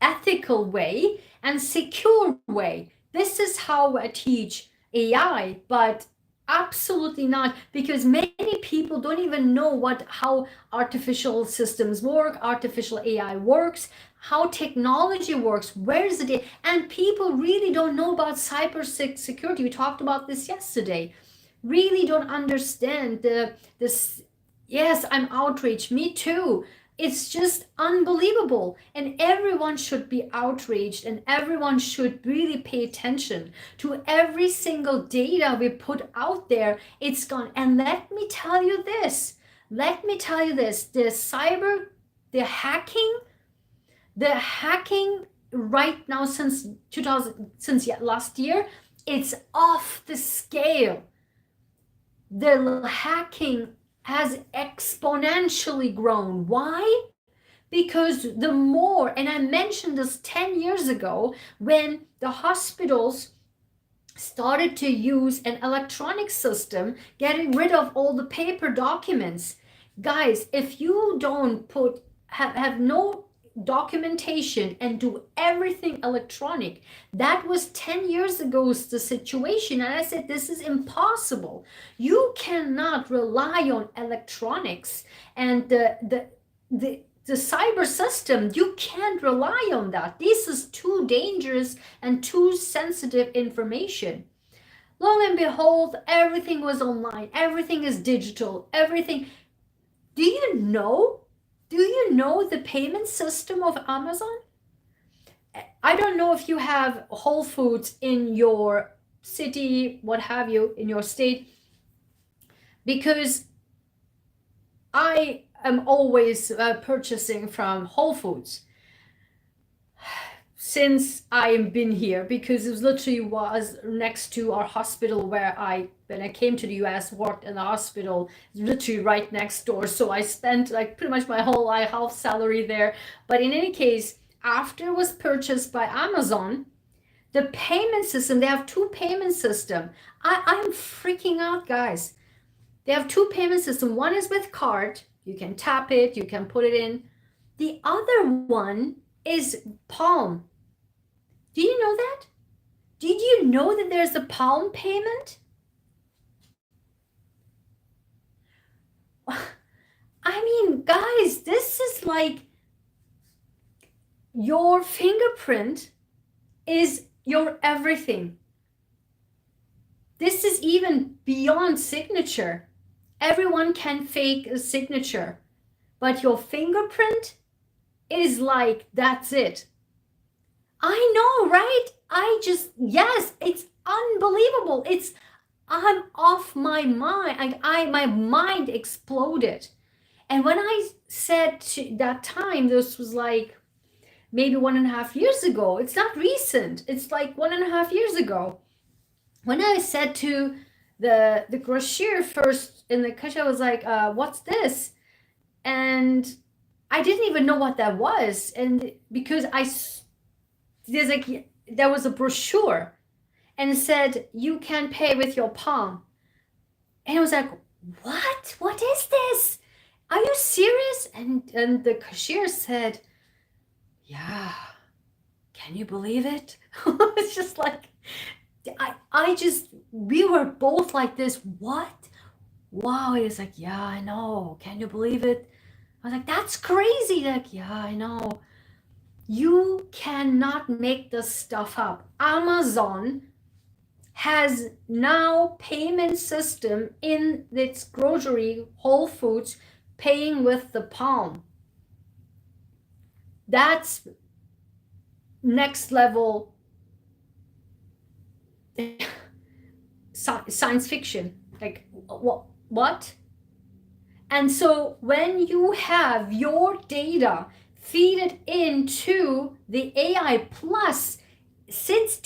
ethical way and secure way. This is how I teach AI, but absolutely not, because many people don't even know how artificial systems work, artificial AI works, how technology works, where is it, and people really don't know about cyber security. We talked about this yesterday. Really don't understand this. Yes, I'm outraged, me too. It's just unbelievable, and everyone should be outraged, and everyone should really pay attention to every single data we put out there. It's gone. And let me tell you this, the hacking the hacking right now, since 2000, since last year, it's off the scale. The hacking has exponentially grown. Why? Because the more, and I mentioned this 10 years ago, when the hospitals started to use an electronic system, getting rid of all the paper documents. Guys, if you don't have no documentation and do everything electronic, that was 10 years ago's the situation, and I said this is impossible. You cannot rely on electronics and the cyber system. You can't rely on that. This is too dangerous and too sensitive information. Lo and behold, everything was online, everything is digital, everything. Do you know the payment system of Amazon? I don't know if you have Whole Foods in your city, what have you, in your state, because I am always purchasing from Whole Foods since I've been here, because it was literally was next to our hospital where when I came to the US, worked in the hospital, literally right next door. So I spent like pretty much my whole half salary there. But in any case, after it was purchased by Amazon, the payment system, they have two payment system. I'm freaking out, guys. They have two payment system. One is with card. You can tap it, you can put it in. The other one is Palm. Do you know that? Did you know that there's a Palm payment? I mean, guys, this is like your fingerprint is your everything. This is even beyond signature. Everyone can fake a signature, but your fingerprint is like, that's it. I know, right? Yes, it's unbelievable. I'm off my mind. My mind exploded. And when I said to that time, this was like maybe 1.5 years ago. It's not recent. It's like 1.5 years ago. When I said to the cashier first in the cashier, I was like, what's this? And I didn't even know what that was. And because there was a brochure and it said, you can pay with your palm. And I was like, what is this? Are you serious? And the cashier said, yeah, can you believe it? It's just like, we were both like this. What? Wow. He was like, yeah, I know. Can you believe it? I was like, that's crazy. Like, yeah, I know. You cannot make this stuff up. Amazon has now payment system in its grocery, Whole Foods, paying with the palm. That's next level science fiction. Like, what? And so when you have your data feed it into the AI plus, since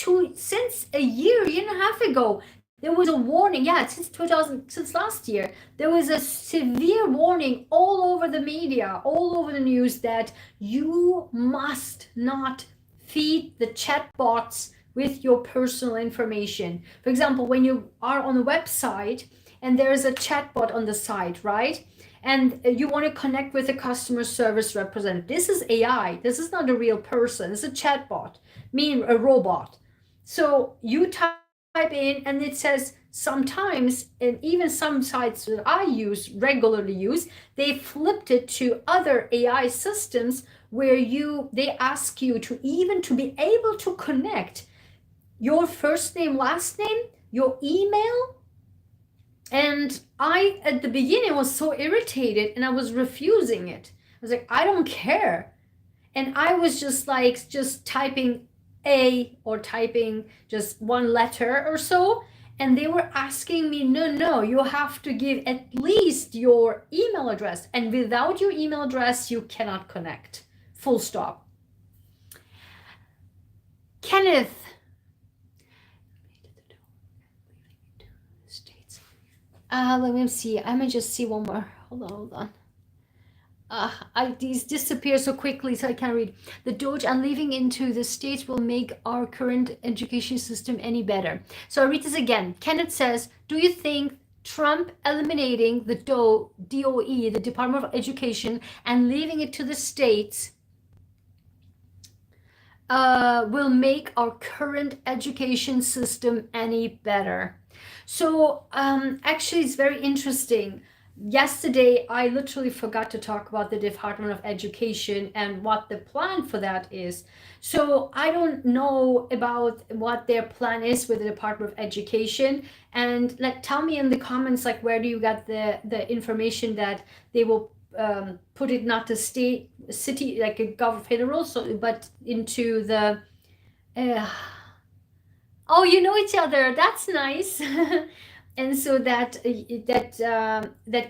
a year and a half ago, there was a warning. Yeah, since last year, there was a severe warning all over the media, all over the news, that you must not feed the chatbots with your personal information. For example, when you are on a website and there is a chatbot on the site, right? And you want to connect with a customer service representative. This is AI. This is not a real person. It's a chatbot, meaning a robot. So you type in and it says sometimes, and even some sites that I regularly use, they flipped it to other AI systems where they ask you to be able to connect your first name, last name, your email. And I, at the beginning, was so irritated and I was refusing it. I was like, I don't care. And I was just typing A or typing just one letter or so. And they were asking me, no, you have to give at least your email address. And without your email address, you cannot connect. Full stop. Kenneth. Let me see. I may just see one more. Hold on. These disappear so quickly, so I can't read. The DOGE and leaving into the states will make our current education system any better. So I read this again. Kenneth says, do you think Trump eliminating the DOE, the Department of Education, and leaving it to the states will make our current education system any better? So actually, it's very interesting. Yesterday, I literally forgot to talk about the Department of Education and what the plan for that is. So I don't know about what their plan is with the Department of Education. And tell me in the comments, like, where do you get the information that they will put it not to state, city, like a federal, but into the... oh, you know each other. That's nice. And so that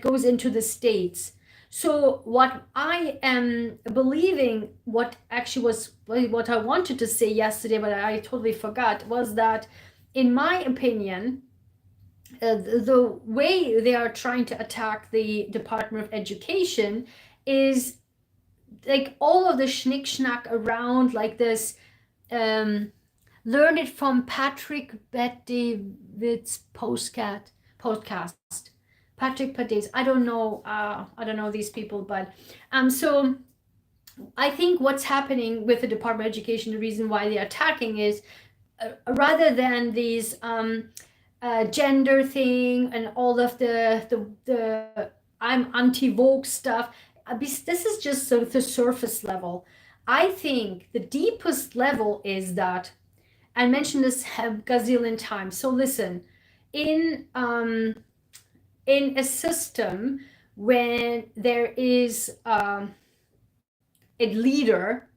goes into the states. So what I am believing, what actually was what I wanted to say yesterday, but I totally forgot, was that, in my opinion, the way they are trying to attack the Department of Education is like all of the schnick schnack around, like this. Learn it from Patrick Bet-David's podcast. Patrick Bet-David. I don't know these people, but so I think what's happening with the Department of Education, the reason why they're attacking is rather than these gender thing and all of the I'm anti-Vogue stuff. This is just the surface level. I think the deepest level is that, I mentioned this a gazillion times. So listen, in a system when there is a leader,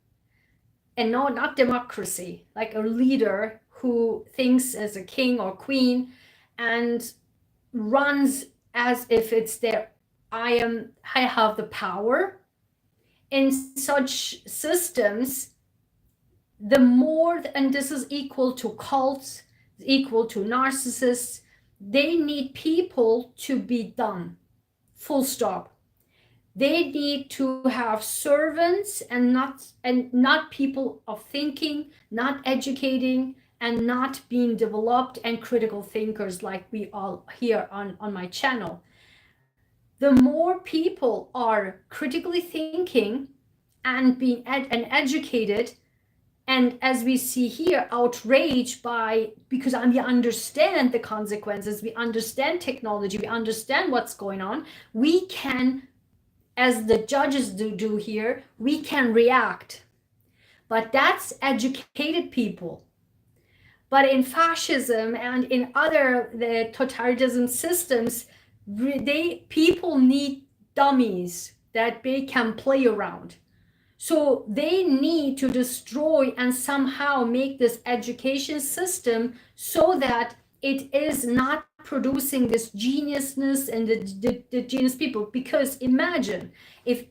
and no, not democracy, like a leader who thinks as a king or queen and runs as if it's their, I have the power. In such systems, the more, and this is equal to cults, equal to narcissists, they need people to be dumb, full stop. They need to have servants and not people of thinking, not educating, and not being developed and critical thinkers like we all here on my channel. The more people are critically thinking and being educated, and as we see here, outraged because we understand the consequences, we understand technology, we understand what's going on, we can, as the judges do here, we can react. But that's educated people. But in fascism and in the totalitarianism systems, people need dummies that they can play around. So they need to destroy and somehow make this education system so that it is not producing this geniusness and the genius people. Because imagine if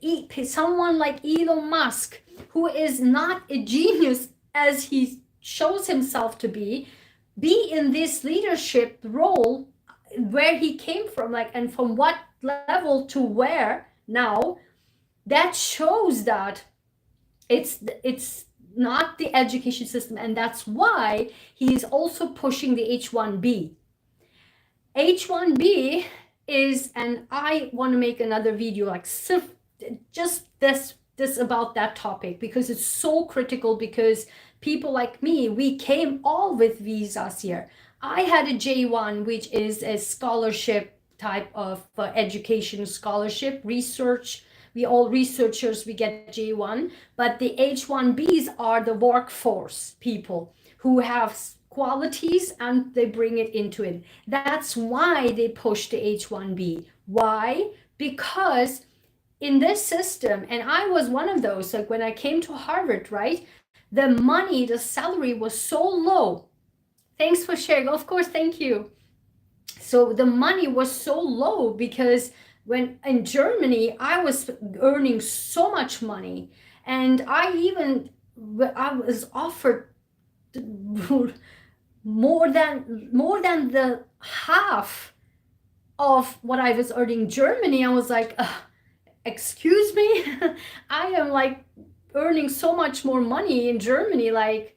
someone like Elon Musk, who is not a genius as he shows himself to be in this leadership role, where he came from, like, and from what level to where now, that shows that it's not the education system. And that's why he is also pushing the H1B. H1B is, and I want to make another video like just this about that topic, because it's so critical, because people like me, we came all with visas here. I had a J1, which is a scholarship type of education scholarship, research. We all researchers, we get J1, but the H1Bs are the workforce people who have qualities and they bring it into it. That's why they push the H1B. Why? Because in this system, and I was one of those, like when I came to Harvard, right? The money, the salary was so low. Thanks for sharing. Of course, thank you. So the money was so low because when in Germany, I was earning so much money, and I was offered more than the half of what I was earning in Germany. I was like, excuse me, I am like earning so much more money in Germany, like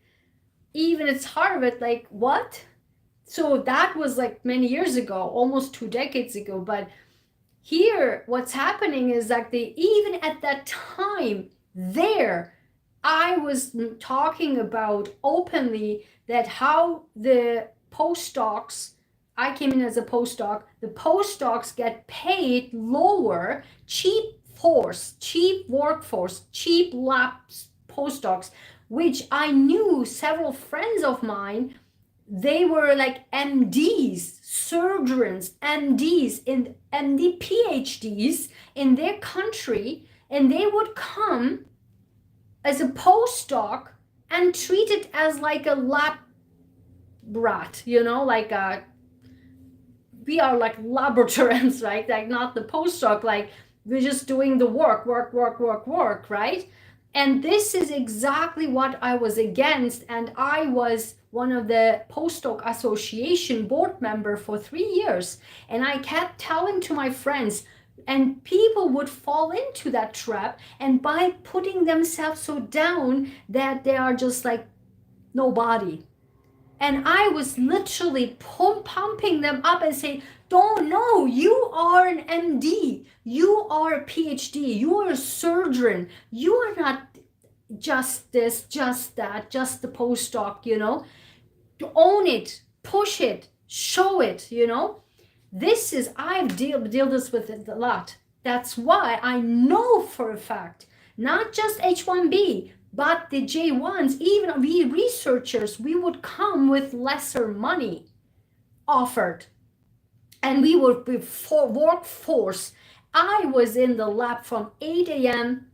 even it's Harvard, like what? So that was like many years ago, almost 2 decades ago. But here, what's happening is that even at that time there, I was talking about openly that how the postdocs, I came in as a postdoc, the postdocs get paid lower, cheap workforce, cheap lab postdocs, which I knew several friends of mine, they were like MDs, surgeons, MDs, and MD PhDs in their country, and they would come as a postdoc and treat it as like a lab rat, like we are like laboratorians, right? Like not the postdoc, like we're just doing the work, right? And this is exactly what I was against. And I was one of the postdoc association board member for 3 years. And I kept telling to my friends, and people would fall into that trap, and by putting themselves so down that they are just like nobody. And I was literally pumping them up and saying, don't know, you are an MD, you are a PhD, you are a surgeon, you are not just this, just that, just the postdoc, to own it, push it, show it, This is, I've dealt this with it a lot. That's why I know for a fact, not just H1B, but the J1s, even we researchers, we would come with lesser money offered. And we would be workforce. I was in the lab from 8 a.m.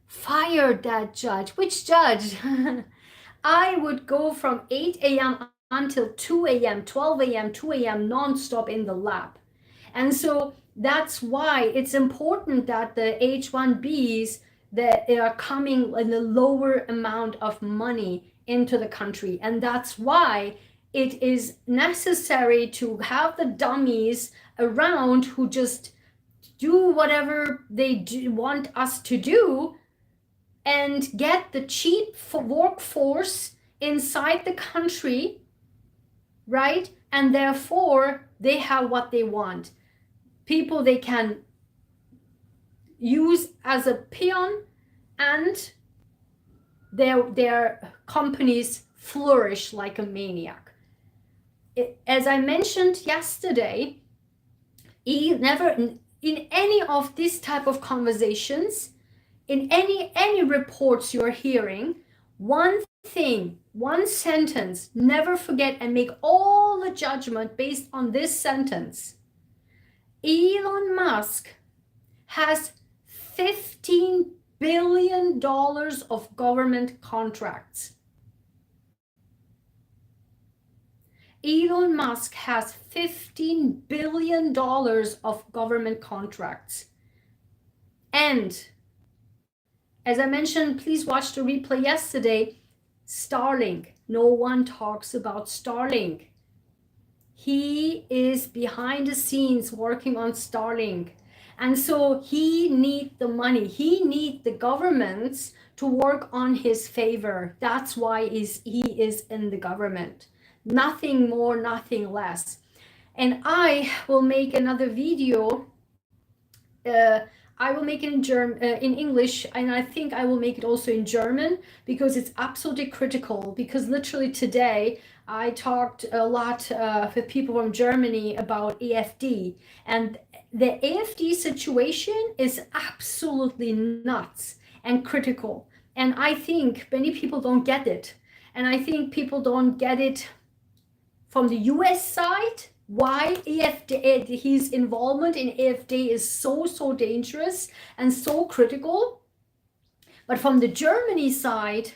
Fired that judge. Which judge? I would go from 8 a.m. until 2 a.m., 12 a.m., 2 a.m. nonstop in the lab. And so that's why it's important that the H1Bs, that they are coming in a lower amount of money into the country. And that's why it is necessary to have the dummies around who just do whatever they want us to do and get the cheap workforce inside the country, right? And therefore, they have what they want. People they can use as a peon, and their companies flourish like a maniac. As I mentioned yesterday, never in any of these type of conversations, in any reports you're hearing, one thing, one sentence, never forget and make all the judgment based on this sentence. Elon Musk has $15 billion of government contracts. Elon Musk has $15 billion of government contracts. And as I mentioned, please watch the replay yesterday, Starlink. No one talks about Starlink. He is behind the scenes working on Starlink. And so he needs the money. He needs the governments to work on his favor. That's why he is in the government. Nothing more, nothing less. And I will make another video. I will make it in English, and I think I will make it also in German, because it's absolutely critical. Because literally today I talked a lot with people from Germany about AfD, and the AfD situation is absolutely nuts and critical. And I think many people don't get it. And I think people don't get it from the US side, why AfD, his involvement in AfD is so dangerous and so critical. But from the Germany side,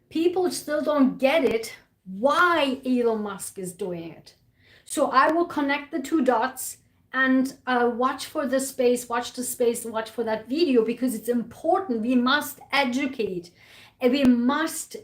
people still don't get it, why Elon Musk is doing it. So I will connect the two dots and watch for the space, watch for that video, because it's important. We must educate and we must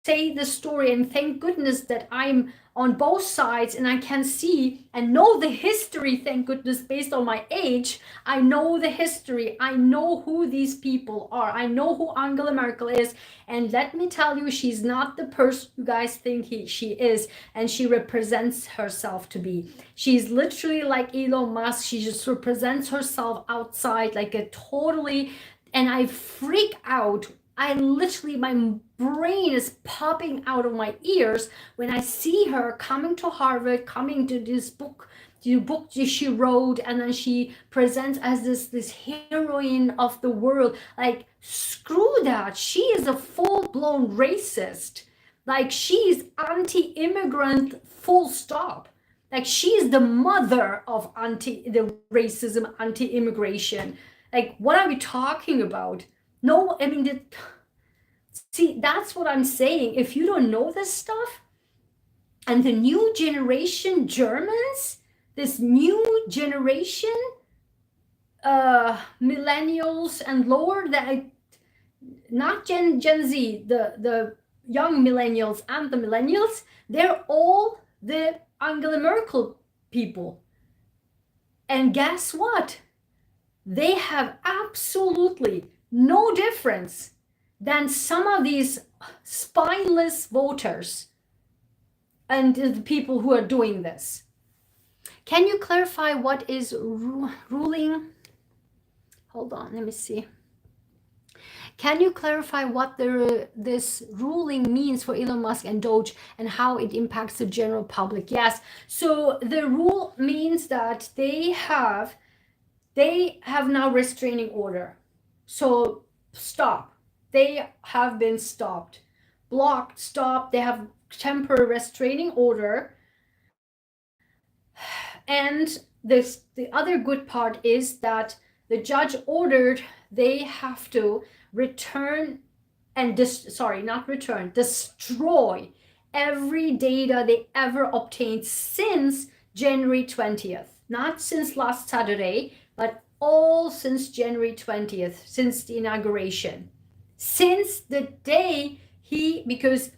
say the story. And thank goodness that I'm on both sides and I can see and know the history, thank goodness, based on my age. I know the history. I know who these people are. I know who Angela Merkel is. And let me tell you, she's not the person you guys think she is, and she represents herself to be. She's literally like Elon Musk. She just represents herself outside like a totally, and I freak out. I literally, my brain is popping out of my ears when I see her coming to Harvard, coming to this book, the book she wrote, and then she presents as this heroine of the world. Like, screw that. She is a full-blown racist. Like, she's anti-immigrant, full stop. Like, she's the mother of the racism, anti-immigration. Like, what are we talking about? No, I mean, see, that's what I'm saying. If you don't know this stuff, and the new generation Germans, this new generation, millennials and lower, that not Gen Z, the young millennials and the millennials, they're all the Angela Merkel people. And guess what? They have absolutely no difference than some of these spineless voters and the people who are doing this. Can you clarify what is ruling? Hold on, let me see. Can you clarify what this ruling means for Elon Musk and DOGE and how it impacts the general public? Yes, so the rule means that they have now restraining order. So stop. They have been stopped, blocked, stopped. They have temporary restraining order. And the other good part is that the judge ordered they have to return and destroy every data they ever obtained since January 20th. Not since last Saturday, but all since January 20th, since the inauguration. Since the day because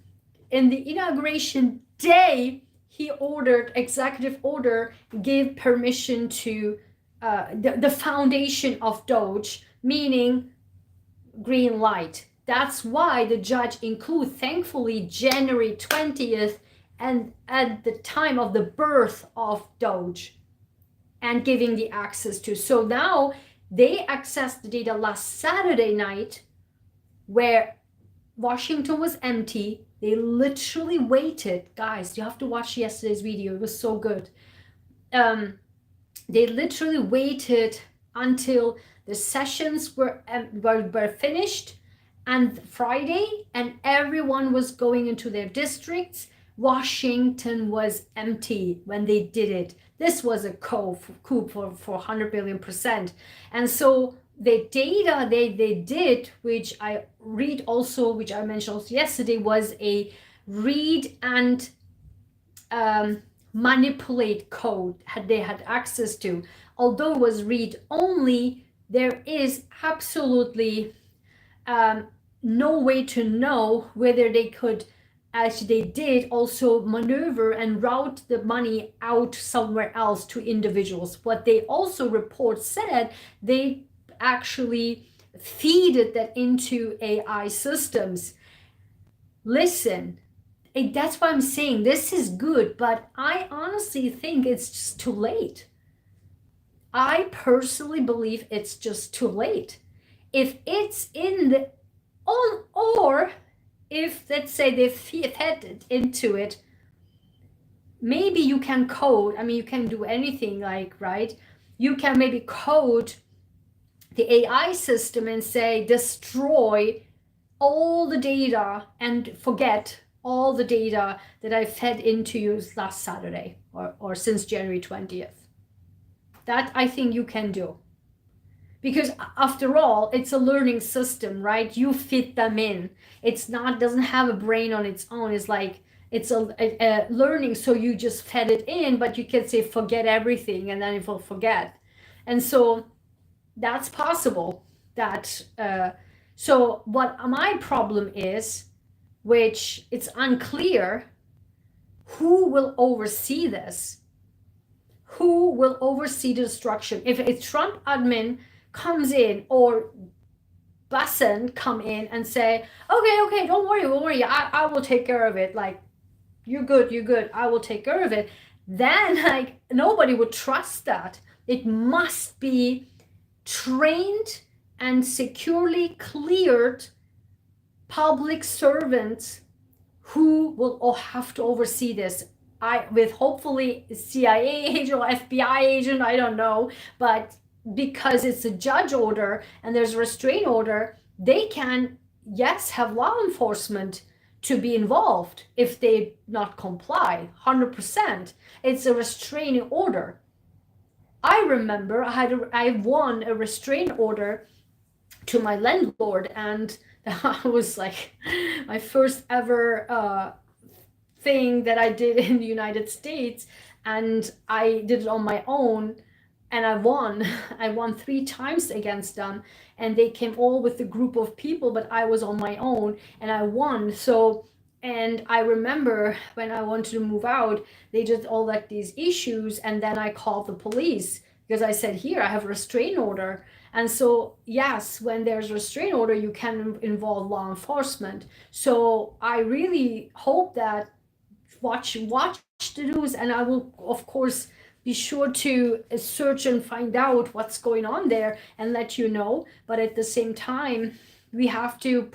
in the inauguration day, he ordered, executive order, gave permission to the foundation of DOGE, meaning green light. That's why the judge include, thankfully, January 20th and at the time of the birth of DOGE and giving the access to. So now they accessed the data last Saturday night where Washington was empty. They literally waited. Guys, you have to watch yesterday's video. It was so good. They literally waited until the sessions were finished and Friday, and everyone was going into their districts. Washington was empty when they did it. This was a coup for 100 billion%. And so the data they did, which I read also, which I mentioned also yesterday, was a read and manipulate code they had access to. Although it was read only, there is absolutely no way to know whether they could, as they did, also maneuver and route the money out somewhere else to individuals. What they also report said, they actually feeded that into AI systems. Listen, that's why I'm saying this is good, but I honestly think it's just too late. I personally believe it's just too late. If it's in the or if, let's say, they fed it into it, maybe you can code. I mean, you can do anything, like, right? You can maybe code the AI system and say, destroy all the data and forget all the data that I fed into you last Saturday or since January 20th. That I think you can do. Because after all, it's a learning system, right? You fit them in. It's not, doesn't have a brain on its own. It's like, it's a learning, so you just fed it in, but you can say forget everything and then it will forget. And so that's possible. That so what my problem is, which it's unclear, who will oversee this? Who will oversee the destruction? If a Trump admin comes in, or Bassan come in and say, okay, don't worry, I will take care of it. Like, you're good, I will take care of it. Then, like, nobody would trust that. It must be trained and securely cleared public servants who will all have to oversee this. With hopefully CIA agent or FBI agent, I don't know, but because it's a judge order and there's a restraint order, they can, yes, have law enforcement to be involved if they not comply 100%. It's a restraining order. I remember I won a restraint order to my landlord, and that was like my first ever thing that I did in the United States, and I did it on my own, and I won. I won 3 times against them, and they came all with a group of people, but I was on my own and I won. So, and I remember when I wanted to move out, they did all like these issues, and then I called the police because I said, here, I have a restraining order. And so, yes, when there's a restraining order, you can involve law enforcement. So I really hope that watch the news, and I will, of course, be sure to search and find out what's going on there and let you know. But at the same time, we have to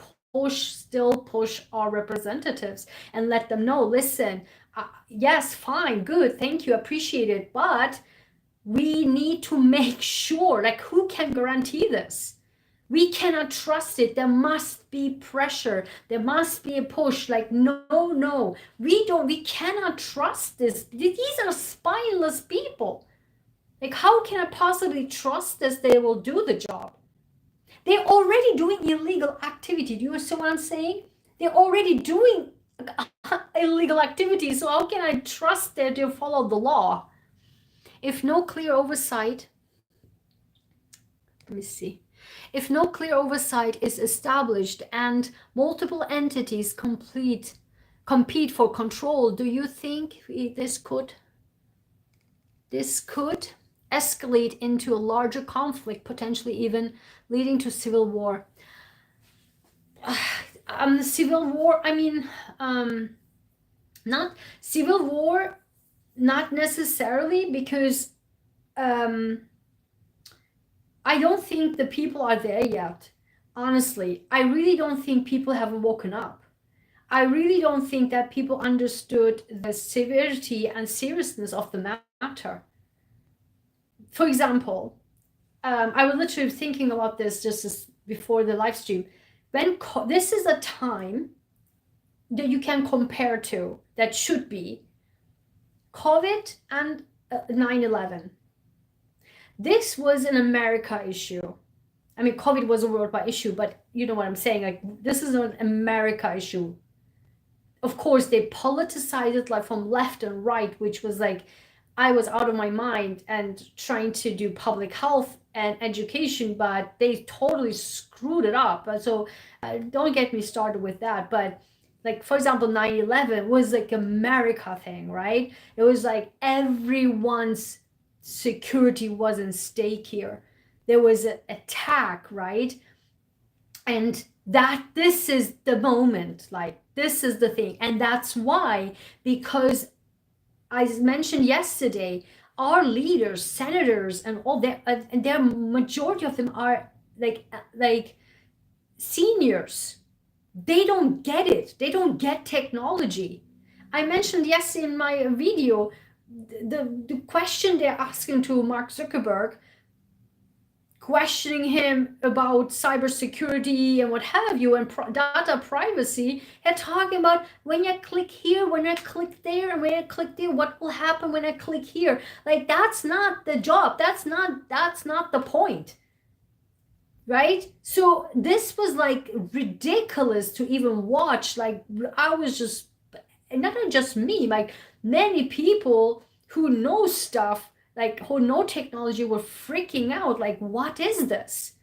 still push our representatives and let them know, listen, yes, fine, good, thank you, appreciate it, but we need to make sure, like, who can guarantee this? We cannot trust it. There must be pressure. There must be a push. Like, no, we cannot trust this. These are spineless people. Like, how can I possibly trust this? They will do the job. They're already doing illegal activity. Do you understand what I'm saying? They're already doing illegal activity. So how can I trust that they follow the law? If no clear oversight, let me see. If no clear oversight is established and multiple entities compete for control, do you think this could escalate into a larger conflict, potentially even leading to civil war? Civil war, I mean, not civil war, not necessarily, because I don't think the people are there yet. Honestly, I really don't think people have woken up. I really don't think that people understood the severity and seriousness of the matter. For example, I was literally thinking about this just before the live stream. This is a time that you can compare to, that should be COVID and 9/11. This was an America issue. I mean, COVID was a worldwide issue, but you know what I'm saying? Like, this is an America issue. Of course, they politicized it like from left and right, which was like, I was out of my mind and trying to do public health and education, but they totally screwed it up. So don't get me started with that. But like, for example, 9/11 was like America thing, right? It was like everyone's security was in stake here. There was an attack, right? And that this is the moment, like this is the thing. And that's why, because I mentioned yesterday, our leaders, senators, and all their and their majority of them are like seniors. They don't get it. They don't get technology. I mentioned yesterday in my video the question they're asking to Mark Zuckerberg, questioning him about cybersecurity and what have you, and data privacy, and talking about when you click here, when I click there, and when I click there, what will happen when I click here? Like, that's not the job. That's not the point, right? So this was like ridiculous to even watch. Like, I was just, and not just me, like many people who know stuff, like who know technology, were freaking out, like, what is this?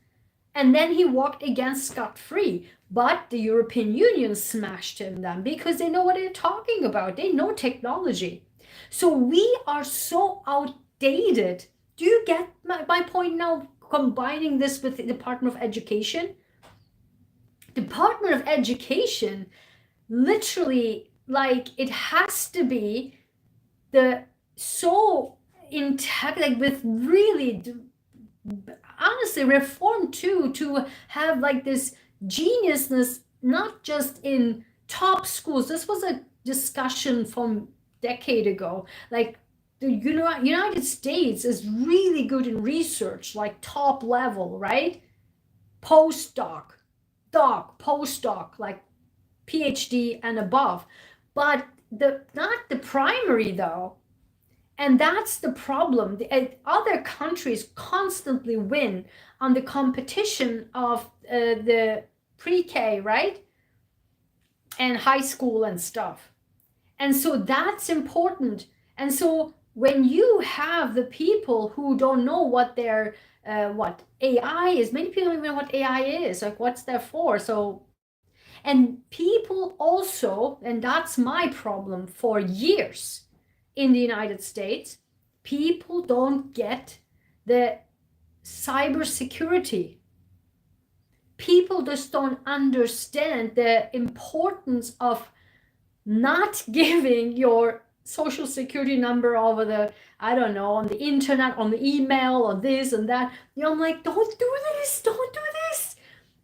And then he walked against scot-free, but the European Union smashed him then, because they know what they're talking about. They know technology. So we are so outdated. Do you get my point now, combining this with the Department of Education? Department of Education, literally, like, it has to be the so intact, like with really, honestly, reform too, to have like this geniusness, not just in top schools. This was a discussion from decade ago. Like, the United States is really good in research, like top level, right? Postdoc, postdoc, like PhD and above. But not the primary though. And that's the problem. Other countries constantly win on the competition of the pre-K, right? And high school and stuff. And so that's important. And so when you have the people who don't know what their what AI is, many people don't even know what AI is, like what's that for. So, and people also, and that's my problem for years in the United States, people don't get the cybersecurity. People just don't understand the importance of not giving your social security number over the, I don't know, on the internet, on the email, or this and that. You know, I'm like, don't do this, don't do this.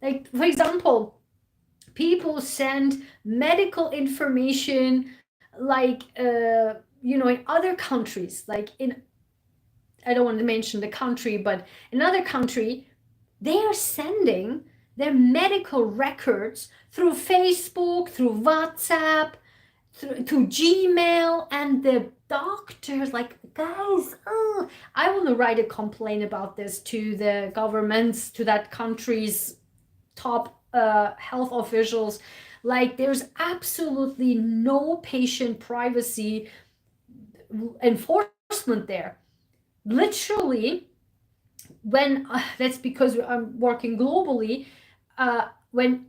Like, for example, people send medical information, like, in other countries, like I don't want to mention the country, but in another country, they are sending their medical records through Facebook, through WhatsApp, through Gmail, and the doctors, like, guys, I want to write a complaint about this to the governments, to that country's top health officials. Like, there's absolutely no patient privacy enforcement there. Literally, when that's because I'm working globally, when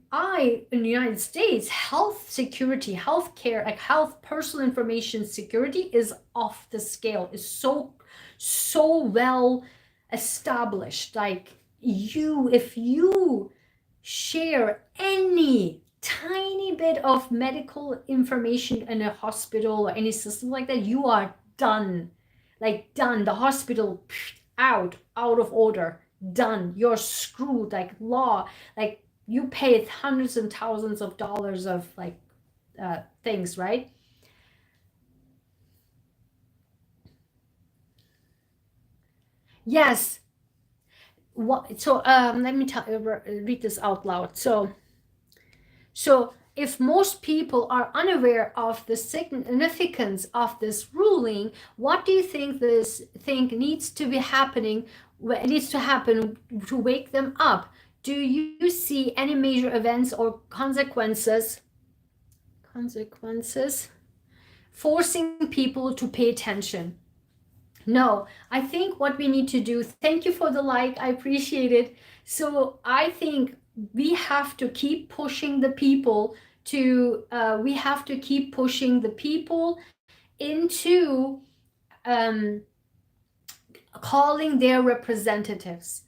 in the United States, health security, healthcare, like health personal information security is off the scale, is so well established. Like, if you share any tiny bit of medical information in a hospital or any system like that, you are done. Like, done. The hospital, out of order, done. You're screwed. Like, law, like, you pay hundreds and thousands of dollars of like things, right? Yes. What? So let me read this out loud. So if most people are unaware of the significance of this ruling, what do you think needs to be happening what needs to happen to wake them up? Do you see any major events or consequences forcing people to pay attention? No, I think what we need to do, thank you for the like, I appreciate it. So I think we have to keep pushing the people we have to keep pushing the people into um, calling their representatives,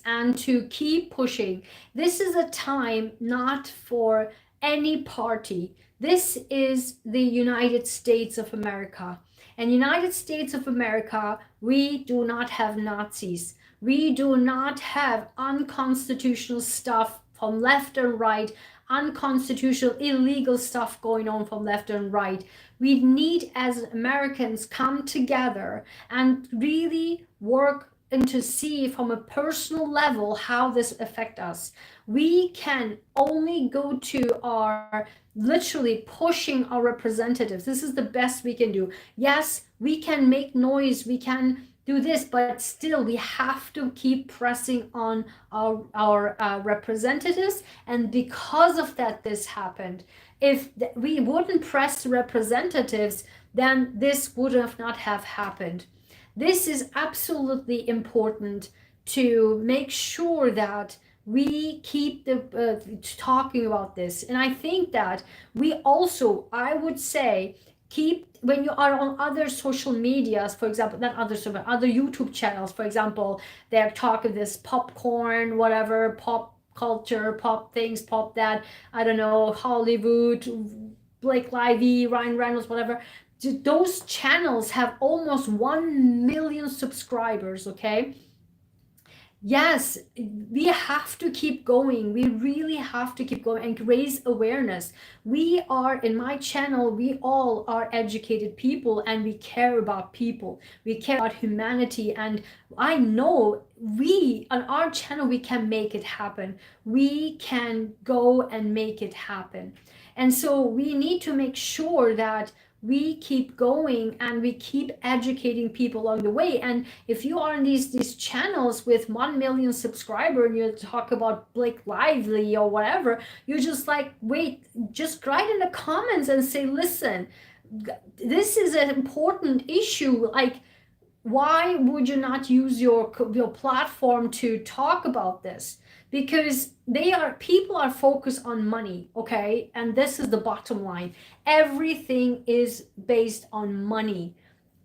and to keep pushing. This is a time not for any party. This is the United States of America. And United States of America, we do not have Nazis. We do not have unconstitutional stuff from left and right, unconstitutional, illegal stuff going on from left and right. We need, as Americans, come together and really work and to see from a personal level how this affects us. We can only go to our literally pushing our representatives. This is the best we can do. Yes, we can make noise, we can do this, but still we have to keep pressing on our representatives. And because of that, this happened. If we wouldn't press the representatives, then this would have not have happened. This is absolutely important to make sure that we keep talking about this. And I think that we also, I would say, keep, when you are on other social medias, for example, not other YouTube channels, for example, they're talking this popcorn, whatever, pop culture, pop things, pop that, I don't know, Hollywood, Blake Lively, Ryan Reynolds, whatever. Those channels have almost 1 million subscribers, okay? Yes, we have to keep going. We really have to keep going and raise awareness. We are, in my channel, we all are educated people and we care about people. We care about humanity. And I know we, on our channel, we can make it happen. We can go and make it happen. And so we need to make sure that we keep going and we keep educating people along the way. And if you are in these channels with 1 million subscribers and you talk about Blake Lively or whatever, you're just like, wait, just write in the comments and say, listen, this is an important issue. Like, why would you not use your platform to talk about this? Because people are focused on money, okay? And this is the bottom line. Everything is based on money.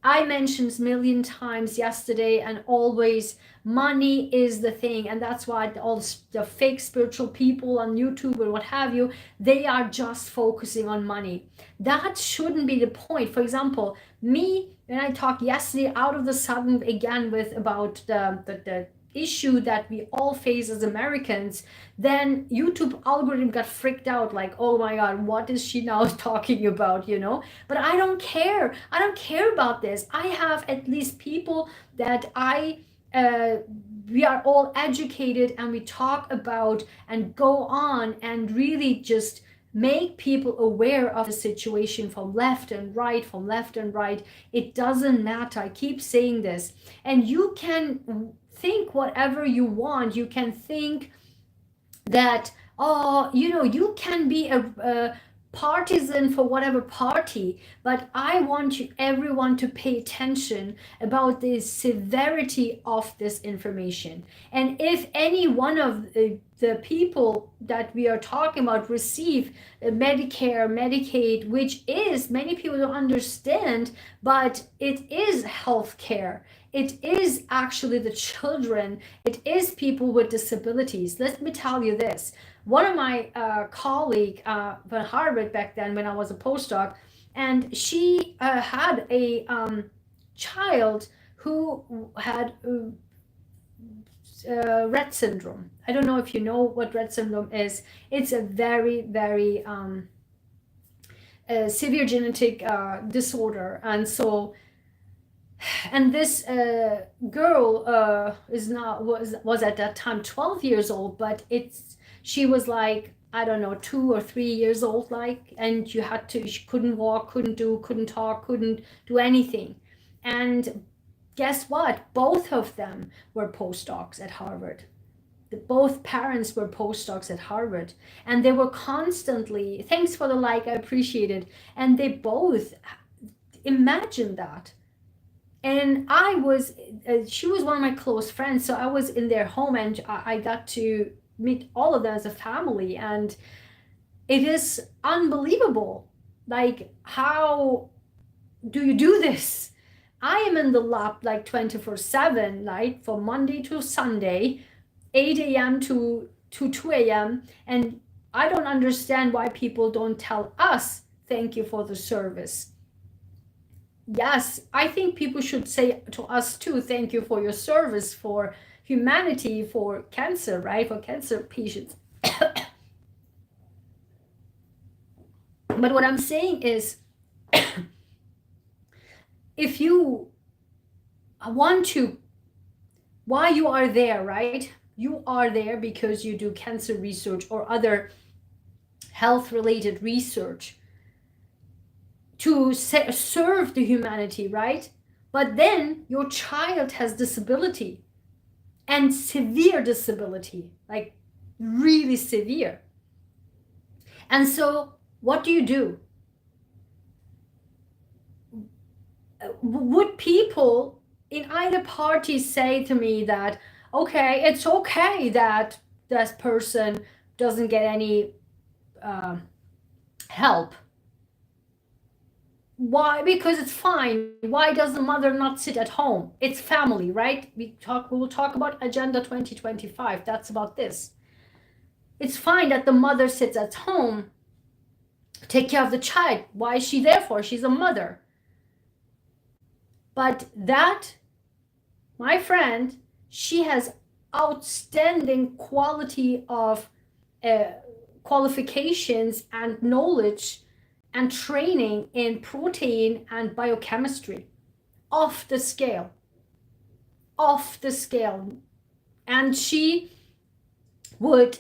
I mentioned a million times yesterday and always, money is the thing. And that's why all the fake spiritual people on YouTube and what have you, they are just focusing on money. That shouldn't be the point. For example, me, when I talked yesterday, out of the sudden again with about the issue that we all face as Americans, then YouTube algorithm got freaked out, like, oh my God, what is she now talking about, you know? But I don't care. I don't care about this. I have at least people that we are all educated and we talk about and go on and really just make people aware of the situation from left and right, It doesn't matter. I keep saying this. And you can think whatever you want. You can think that, oh, you know, you can be a partisan for whatever party, but I want everyone to pay attention about the severity of this information. And if any one of the people that we are talking about receive Medicare, Medicaid, which is, many people don't understand, but it is healthcare. It is actually the children. It is people with disabilities. Let me tell you this. One of my colleague from Harvard back then, when I was a postdoc, and she had a child who had Rett syndrome. I don't know if you know what Rett syndrome is. It's a very, very severe genetic disorder. And so, and this girl was at that time 12 years old, but she was like, I don't know, 2 or 3 years old, like, and she couldn't walk, couldn't talk, couldn't do anything. And guess what? Both of them were postdocs at Harvard. Both parents were postdocs at Harvard, and they were constantly, thanks for the like, I appreciate it. And they both, imagine that. And I was, she was one of my close friends, so I was in their home, and I got to meet all of them as a family, and it is unbelievable. Like, how do you do this? I am in the lab like 24/7, like from Monday to Sunday, 8 a.m. to 2 a.m. And I don't understand why people don't tell us thank you for the service. Yes, I think people should say to us too, thank you for your service for humanity, for cancer, right? For cancer patients. But what I'm saying is, if you want to, why you are there, right? You are there because you do cancer research or other health related research to serve the humanity, right? But then your child has disability, and severe disability, like really severe. And so what do? Would people in either party say to me that, okay, it's okay that this person doesn't get any help? Why? Because it's fine. Why does the mother not sit at home? It's family, right? We will talk about Agenda 2025. That's about this. It's fine that the mother sits at home, take care of the child. Why is she there for? She's a mother. But that, my friend, she has outstanding quality of qualifications and knowledge and training in protein and biochemistry, off the scale. And she would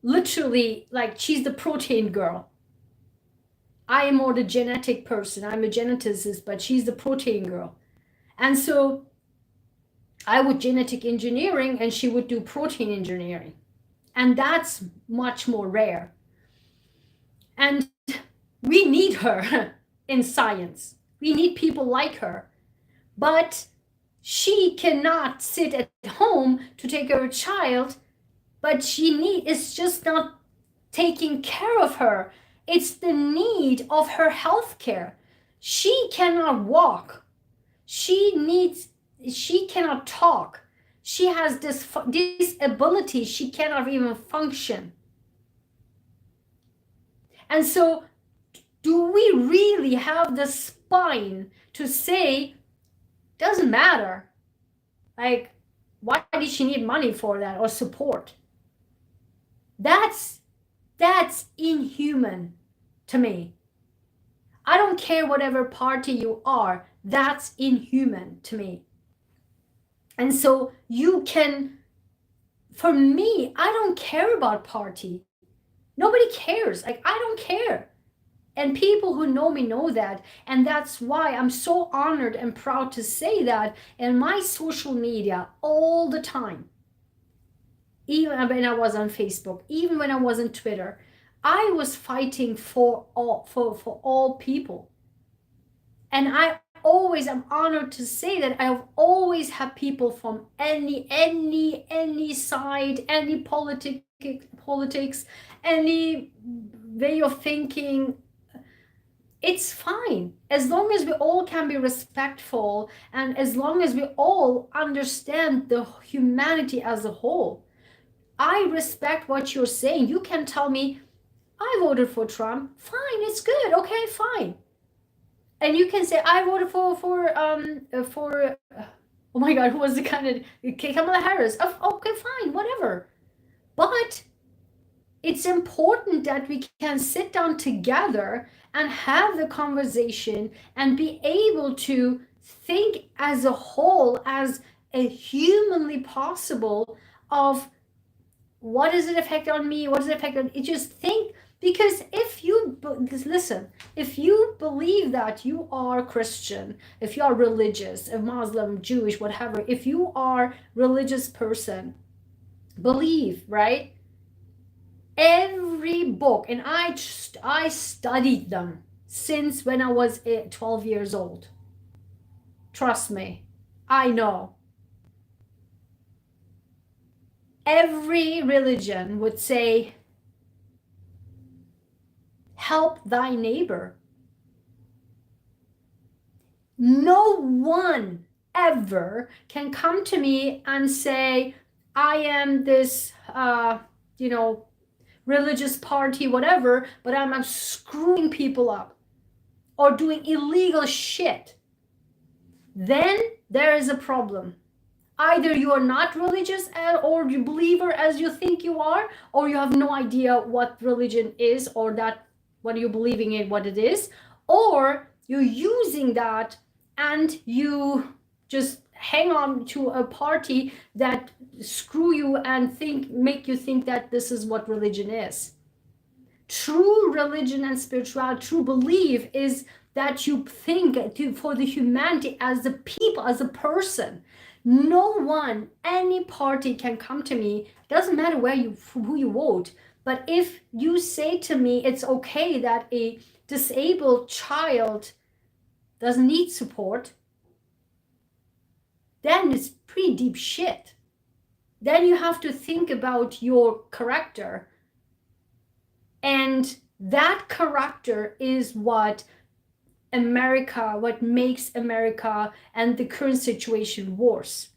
literally, like, she's the protein girl. I am more the genetic person. I'm a geneticist, but she's the protein girl. And so I would genetic engineering and she would do protein engineering. And that's much more rare. And we need her in science. We need people like her. But she cannot sit at home to take care of a child, but it's just not taking care of her. It's the need of her health care. She cannot walk. She cannot talk. She has this disability. She cannot even function. And so, do we really have the spine to say, doesn't matter? Like, why did she need money for that or support? That's inhuman to me. I don't care whatever party you are, that's inhuman to me. And so you can, for me, I don't care about party. Nobody cares. Like, I don't care. And people who know me know that. And that's why I'm so honored and proud to say that in my social media all the time. Even when I was on Facebook, even when I was on Twitter, I was fighting for all people. And I always am honored to say that I've always had people from any side, any politics, any way of thinking. It's fine as long as we all can be respectful and as long as we all understand the humanity as a whole. I respect what you're saying. You can tell me, I voted for Trump. Fine, it's good. Okay, fine. And you can say, I voted for oh my God, who was the candidate? Kamala Harris. Okay, fine, whatever. But it's important that we can sit down together and have the conversation and be able to think as a whole, as a humanly possible, of what does it affect on me? What does it affect on it? Just think Because if you, listen, if you believe that you are Christian, if you are religious, a Muslim, Jewish, whatever, if you are religious person, believe, right? Every book, and I studied them since when I was 12 years old. Trust me, I know. Every religion would say, help thy neighbor. No one ever can come to me and say, I am this, religious party, whatever, but I'm screwing people up or doing illegal shit. Then there is a problem. Either you are not religious or you believer as you think you are, or you have no idea what religion is or that what you're believing in, what it is, or you're using that and you just hang on to a party that screw you and make you think that this is what religion is. True religion and spirituality, true belief is that you think for the humanity as a people, as a person. No one, any party can come to me, doesn't matter who you vote, but if you say to me it's okay that a disabled child doesn't need support, then it's pretty deep shit. Then you have to think about your character. And that character is what makes America and the current situation worse.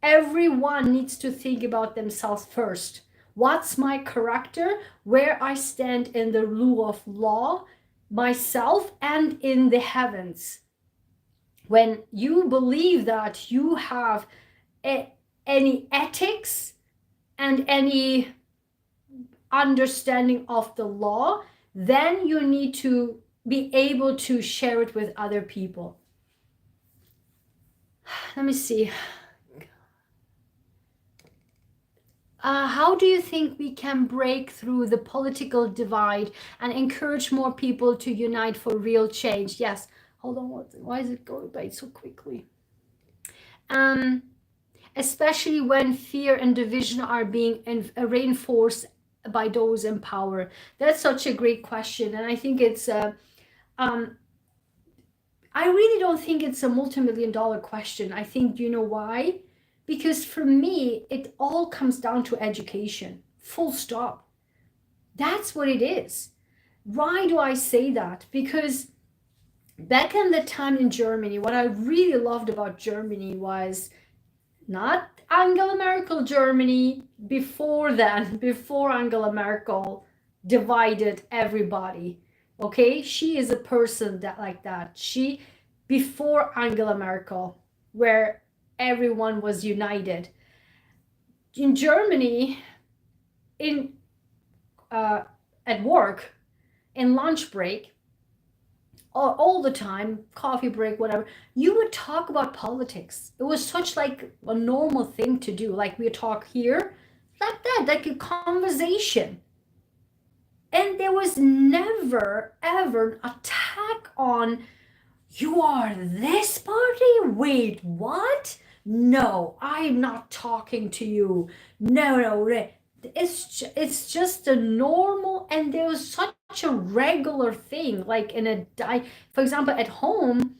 Everyone needs to think about themselves first. What's my character? Where I stand in the rule of law, myself, and in the heavens. When you believe that you have any ethics and any understanding of the law, then you need to be able to share it with other people. Let me see. How do you think we can break through the political divide and encourage more people to unite for real change? Yes. Hold on. Why is it going by so quickly? Especially when fear and division are being reinforced by those in power. That's such a great question, and I think it's I really don't think it's a multi-million-dollar question. I think, you know why? Because for me, it all comes down to education. Full stop. That's what it is. Why do I say that? Because back in the time in Germany, what I really loved about Germany was not Angela Merkel Germany before then, before Angela Merkel divided everybody. Okay, she is a person that like that. She, before Angela Merkel, where everyone was united. In Germany, at work, in lunch break, all the time, coffee break, whatever, you would talk about politics. It was such like a normal thing to do. Like we talk here, like that, like a conversation. And there was never, ever an attack on, you are this party? Wait, what? No, I'm not talking to you. No. It's just a normal, and there was such a regular thing, like for example, at home,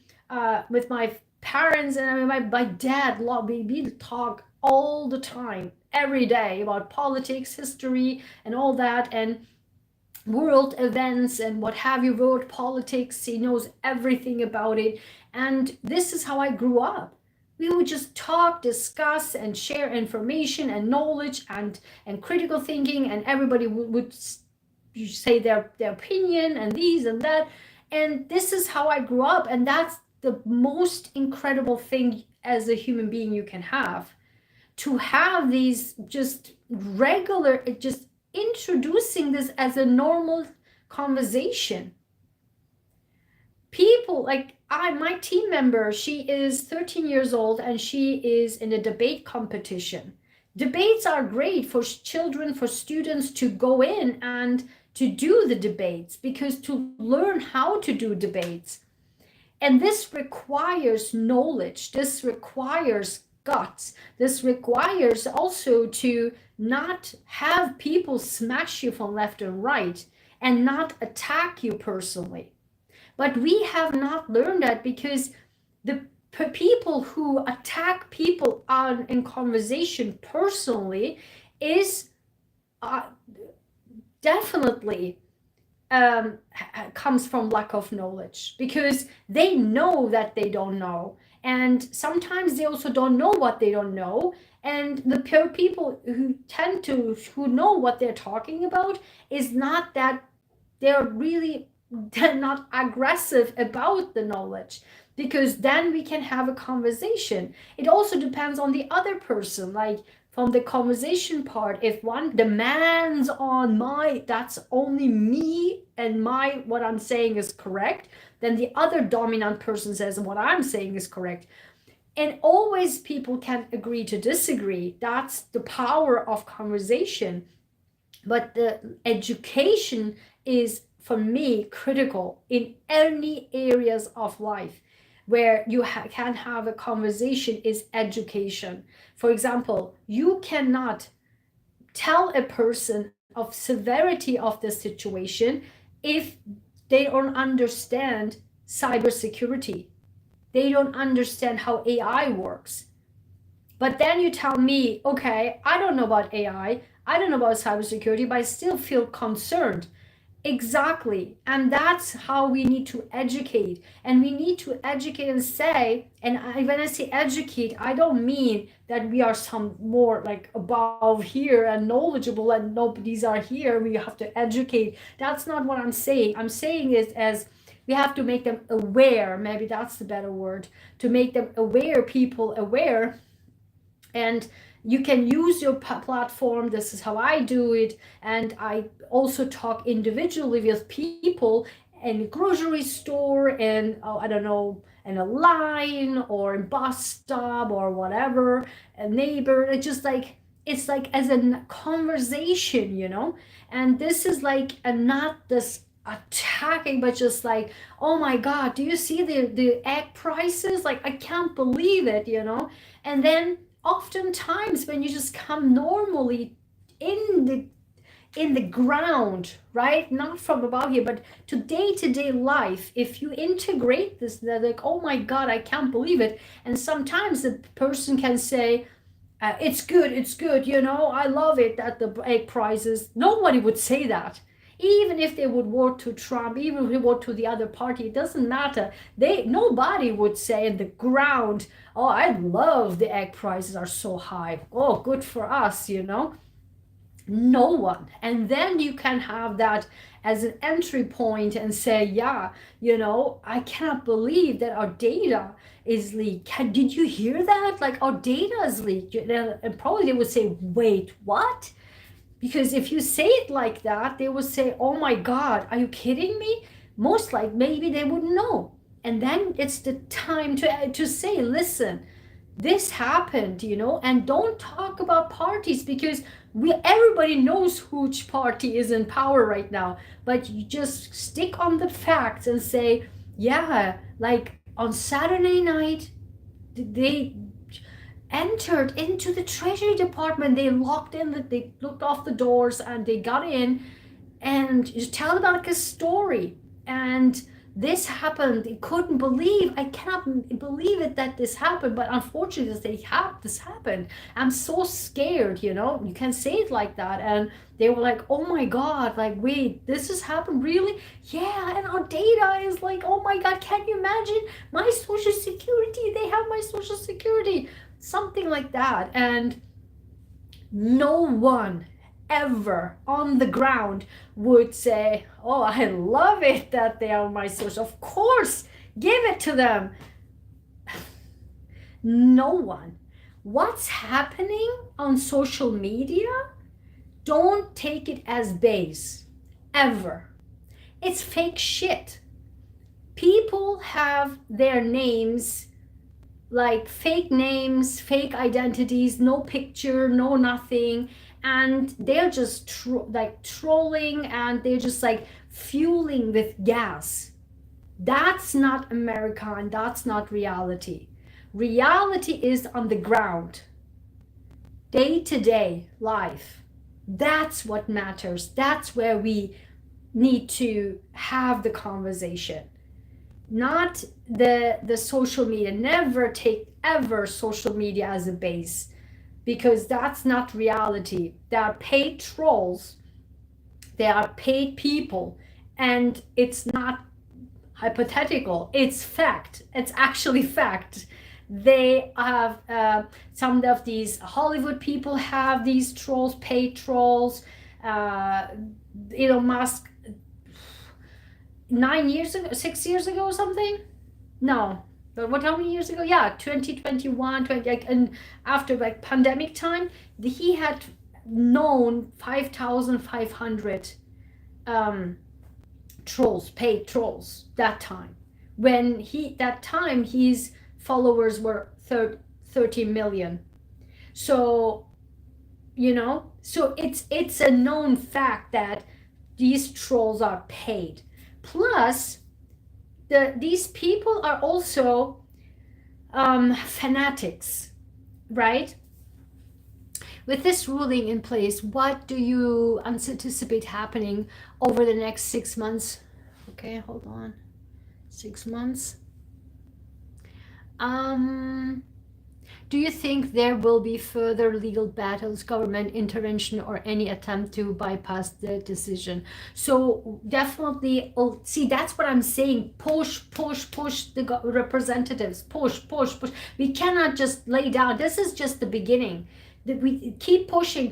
with my parents and my dad, we talk all the time, every day about politics, history, and all that, and world events and what have you, world politics. He knows everything about it. And this is how I grew up. We would just talk, discuss, and share information and knowledge and critical thinking, and everybody would say their opinion and these and that. And this is how I grew up, and that's the most incredible thing as a human being you can have. To have these just regular, just introducing this as a normal conversation. People like my team member, she is 13 years old and she is in a debate competition. Debates are great for children, for students to go in and to do the debates, because to learn how to do debates, and this requires knowledge, this requires guts, this requires also to not have people smash you from left and right and not attack you personally. But we have not learned that, because the people who attack people in conversation personally is definitely comes from lack of knowledge, because they know that they don't know, and sometimes they also don't know what they don't know. And the people who know what they're talking about is not that they're really not aggressive about the knowledge, because then we can have a conversation. It also depends on the other person, like from the conversation part. If one demands on that's only me and what I'm saying is correct, then the other dominant person says what I'm saying is correct. And always people can agree to disagree. That's the power of conversation. But the education is, for me, critical in any areas of life where you can have a conversation is education. For example, you cannot tell a person of severity of the situation if they don't understand cybersecurity. They don't understand how AI works. But then you tell me, okay, I don't know about AI, I don't know about cybersecurity, but I still feel concerned. Exactly. And that's how we need to educate. And we need to educate and say, and when I say educate, I don't mean that we are some more like above here and knowledgeable and nobody's are here, we have to educate. That's not what I'm saying. I'm saying it as we have to make them aware. Maybe that's the better word, to make them aware, people aware. And you can use your platform. This is how I do it. And I also talk individually with people in a grocery store and I don't know, in a line or a bus stop or whatever, a neighbor. It's like as a conversation, and this is like not this attacking, but just like, oh my god, do you see the egg prices? Like, I can't believe it. And then oftentimes when you just come normally in the ground, right, not from above here, but to day-to-day life, if you integrate this, they're like, oh my god, I can't believe it. And sometimes the person can say, it's good, I love it that the egg prices. Nobody would say that. Even if they would vote to Trump, even if they vote to the other party, it doesn't matter. Nobody would say in the ground, oh, I love the egg prices are so high. Oh, good for us, No one. And then you can have that as an entry point and say, yeah, I cannot believe that our data is leaked. Did you hear that? Like, our data is leaked. And probably they would say, wait, what? Because if you say it like that, they will say, oh my god, are you kidding me? Most like maybe they wouldn't know. And then it's the time to say, listen, this happened, and don't talk about parties, because everybody knows which party is in power right now. But you just stick on the facts and say, yeah, like on Saturday night, they entered into the Treasury Department. They they looked off the doors and they got in, and you tell about like a story. And this happened. They couldn't believe. I cannot believe it that this happened. But unfortunately, this happened. I'm so scared. You can say it like that. And they were like, oh my god, like, wait, this has happened, really? Yeah. And our data is like, oh my god, can you imagine my social security? They have my social security. Something like that. And no one ever on the ground would say, oh, I love it that they are my source. Of course, give it to them. No one. What's happening on social media, don't take it as base, ever. It's fake shit. People have their names, like fake names, fake identities, no picture, no nothing. and they're just like trolling, and they're just like fueling with gas. That's not America, and that's not reality. Reality is on the ground, day-to-day life. That's what matters. That's where we need to have the conversation, not the social media. Never take ever social media as a base, because that's not reality. There are paid trolls, there are paid people, and it's not hypothetical, it's fact. It's actually fact. They have some of these Hollywood people have these trolls, paid trolls. Elon Musk 9 years ago, 6 years ago or something, no, but what, how many years ago, yeah, 2021, 20, like, and after like pandemic time, he had known 5,500 trolls, paid trolls, that time, when his followers were 30 million. So so it's a known fact that these trolls are paid. Plus these people are also fanatics, right? With this ruling in place, what do you anticipate happening over the next 6 months? Okay, hold on. 6 months. Do you think there will be further legal battles, government intervention, or any attempt to bypass the decision? So definitely, see, that's what I'm saying. Push the representatives. Push. We cannot just lay down. This is just the beginning. We keep pushing.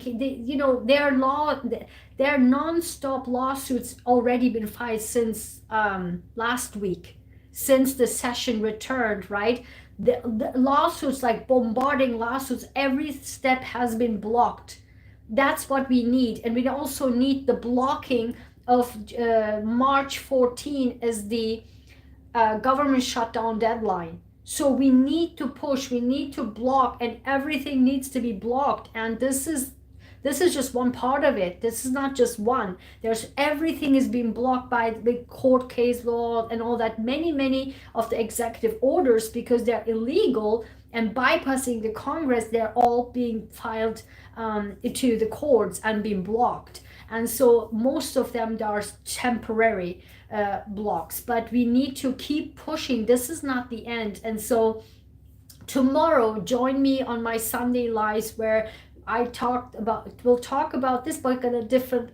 Their non-stop lawsuits already been filed since last week, since the session returned, right? The lawsuits, like bombarding lawsuits, every step has been blocked. That's what we need. And we also need the blocking of March 14 as the government shutdown deadline. So we need to push, we need to block, and everything needs to be blocked. And this is just one part of it. This is not just one. Everything is being blocked by the court case law and all that. Many of the executive orders, because they're illegal and bypassing the Congress, they're all being filed to the courts and being blocked. And so most of them are temporary blocks, but we need to keep pushing. This is not the end. And so tomorrow, join me on my Sunday lives, where we'll talk about this, but on a different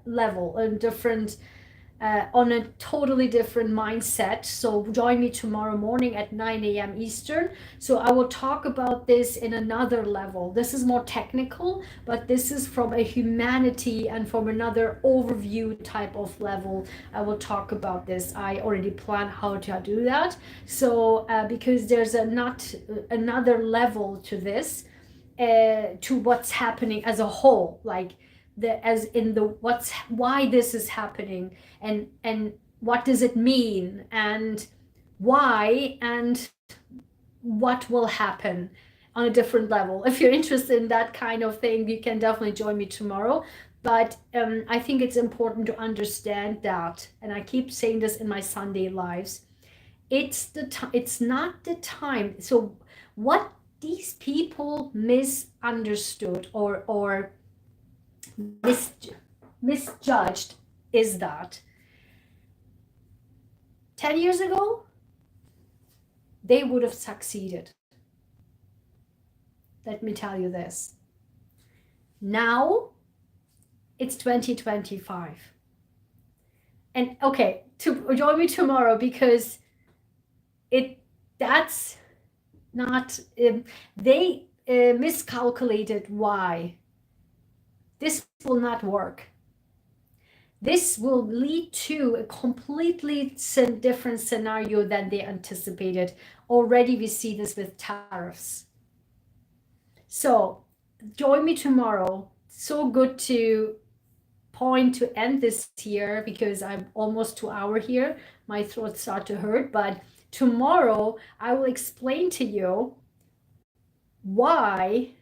level, and different on a totally different mindset. So join me tomorrow morning at 9 a.m. Eastern. So I will talk about this in another level. This is more technical, but this is from a humanity and from another overview type of level. I will talk about this. I already plan how to do that. So because there's another level to this, to what's happening as a whole, like why this is happening, and what does it mean, and why, and what will happen on a different level. If you're interested in that kind of thing, you can definitely join me tomorrow. But I think it's important to understand that, and I keep saying this in my Sunday lives, it's not the time. So what these people misunderstood or misjudged is that 10 years ago they would have succeeded. Let me tell you this. Now it's 2025. And okay, join me tomorrow, because that's not, they miscalculated why. This will not work. This will lead to a completely different scenario than they anticipated. Already we see this with tariffs. So join me tomorrow. So good to end this here, because I'm almost 2 hours here. My throat starts to hurt, but tomorrow I will explain to you why,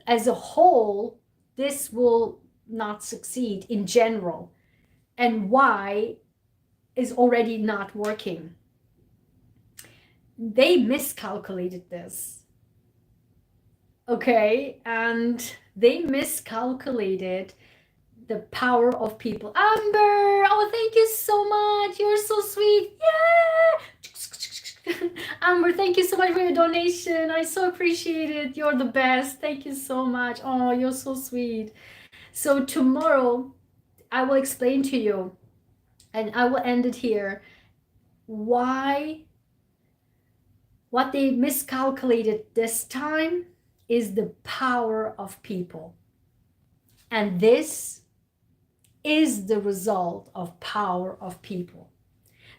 as a whole, this will not succeed in general, and why is already not working. They miscalculated this, okay? And they miscalculated the power of people. Amber, oh, thank you so much. You're so sweet. Yeah. Amber, thank you so much for your donation. I so appreciate it. You're the best. Thank you so much. Oh, you're so sweet. So tomorrow I will explain to you, and I will end it here, why what they miscalculated this time is the power of people. And this is the result of power of people.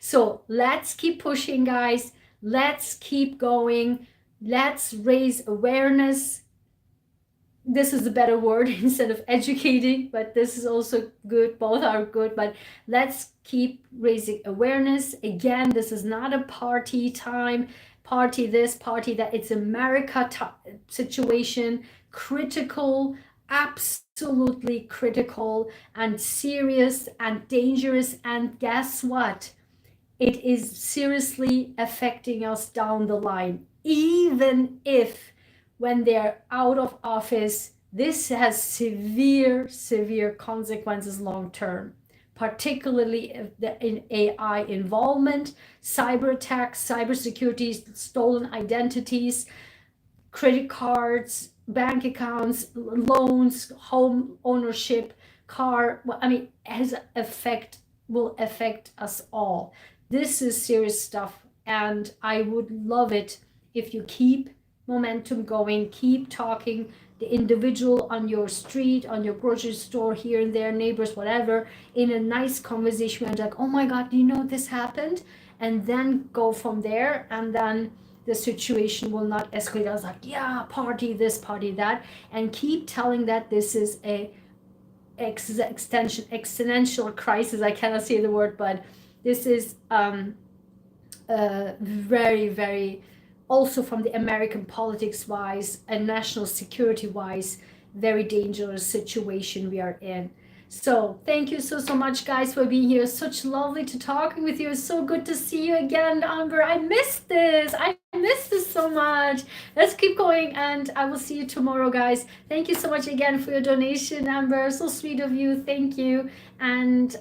So let's keep pushing, guys. Let's keep going. Let's raise awareness. This is a better word instead of educating, but this is also good. Both are good, but let's keep raising awareness. Again, this is not a party time, party this, party that. It's America situation, critical, absolutely critical and serious and dangerous. And guess what? It is seriously affecting us down the line, even if when they're out of office, this has severe, severe consequences long term, particularly in AI involvement, cyber attacks, cybersecurity, stolen identities, credit cards, bank accounts, loans, home ownership, car. I mean, will affect us all. This is serious stuff, and I would love it if you keep momentum going, keep talking the individual on your street, on your grocery store, here and there, neighbors, whatever, in a nice conversation, and like, oh my God, do you know this happened? And then go from there, and then the situation will not escalate. I was like, yeah, party this, party that, and keep telling that this is a existential crisis. I cannot say the word, but this is very, very, also from the American politics wise and national security wise, very dangerous situation we are in. So thank you so much, guys, for being here. Such lovely to talking with you. It's so good to see you again, Amber. I missed this. I missed this so much. Let's keep going, and I will see you tomorrow, guys. Thank you so much again for your donation, Amber. So sweet of you. Thank you. And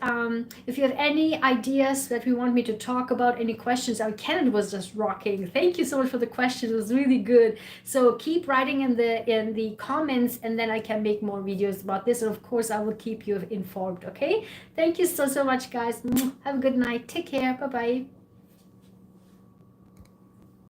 if you have any ideas that we want me to talk about, any questions, our Canada was just rocking. Thank you so much for the question. It was really good. So keep writing in the comments, and then I can make more videos about this. And of course, I will keep you informed. Okay. Thank you so much, guys. Have a good night. Take care. Bye bye.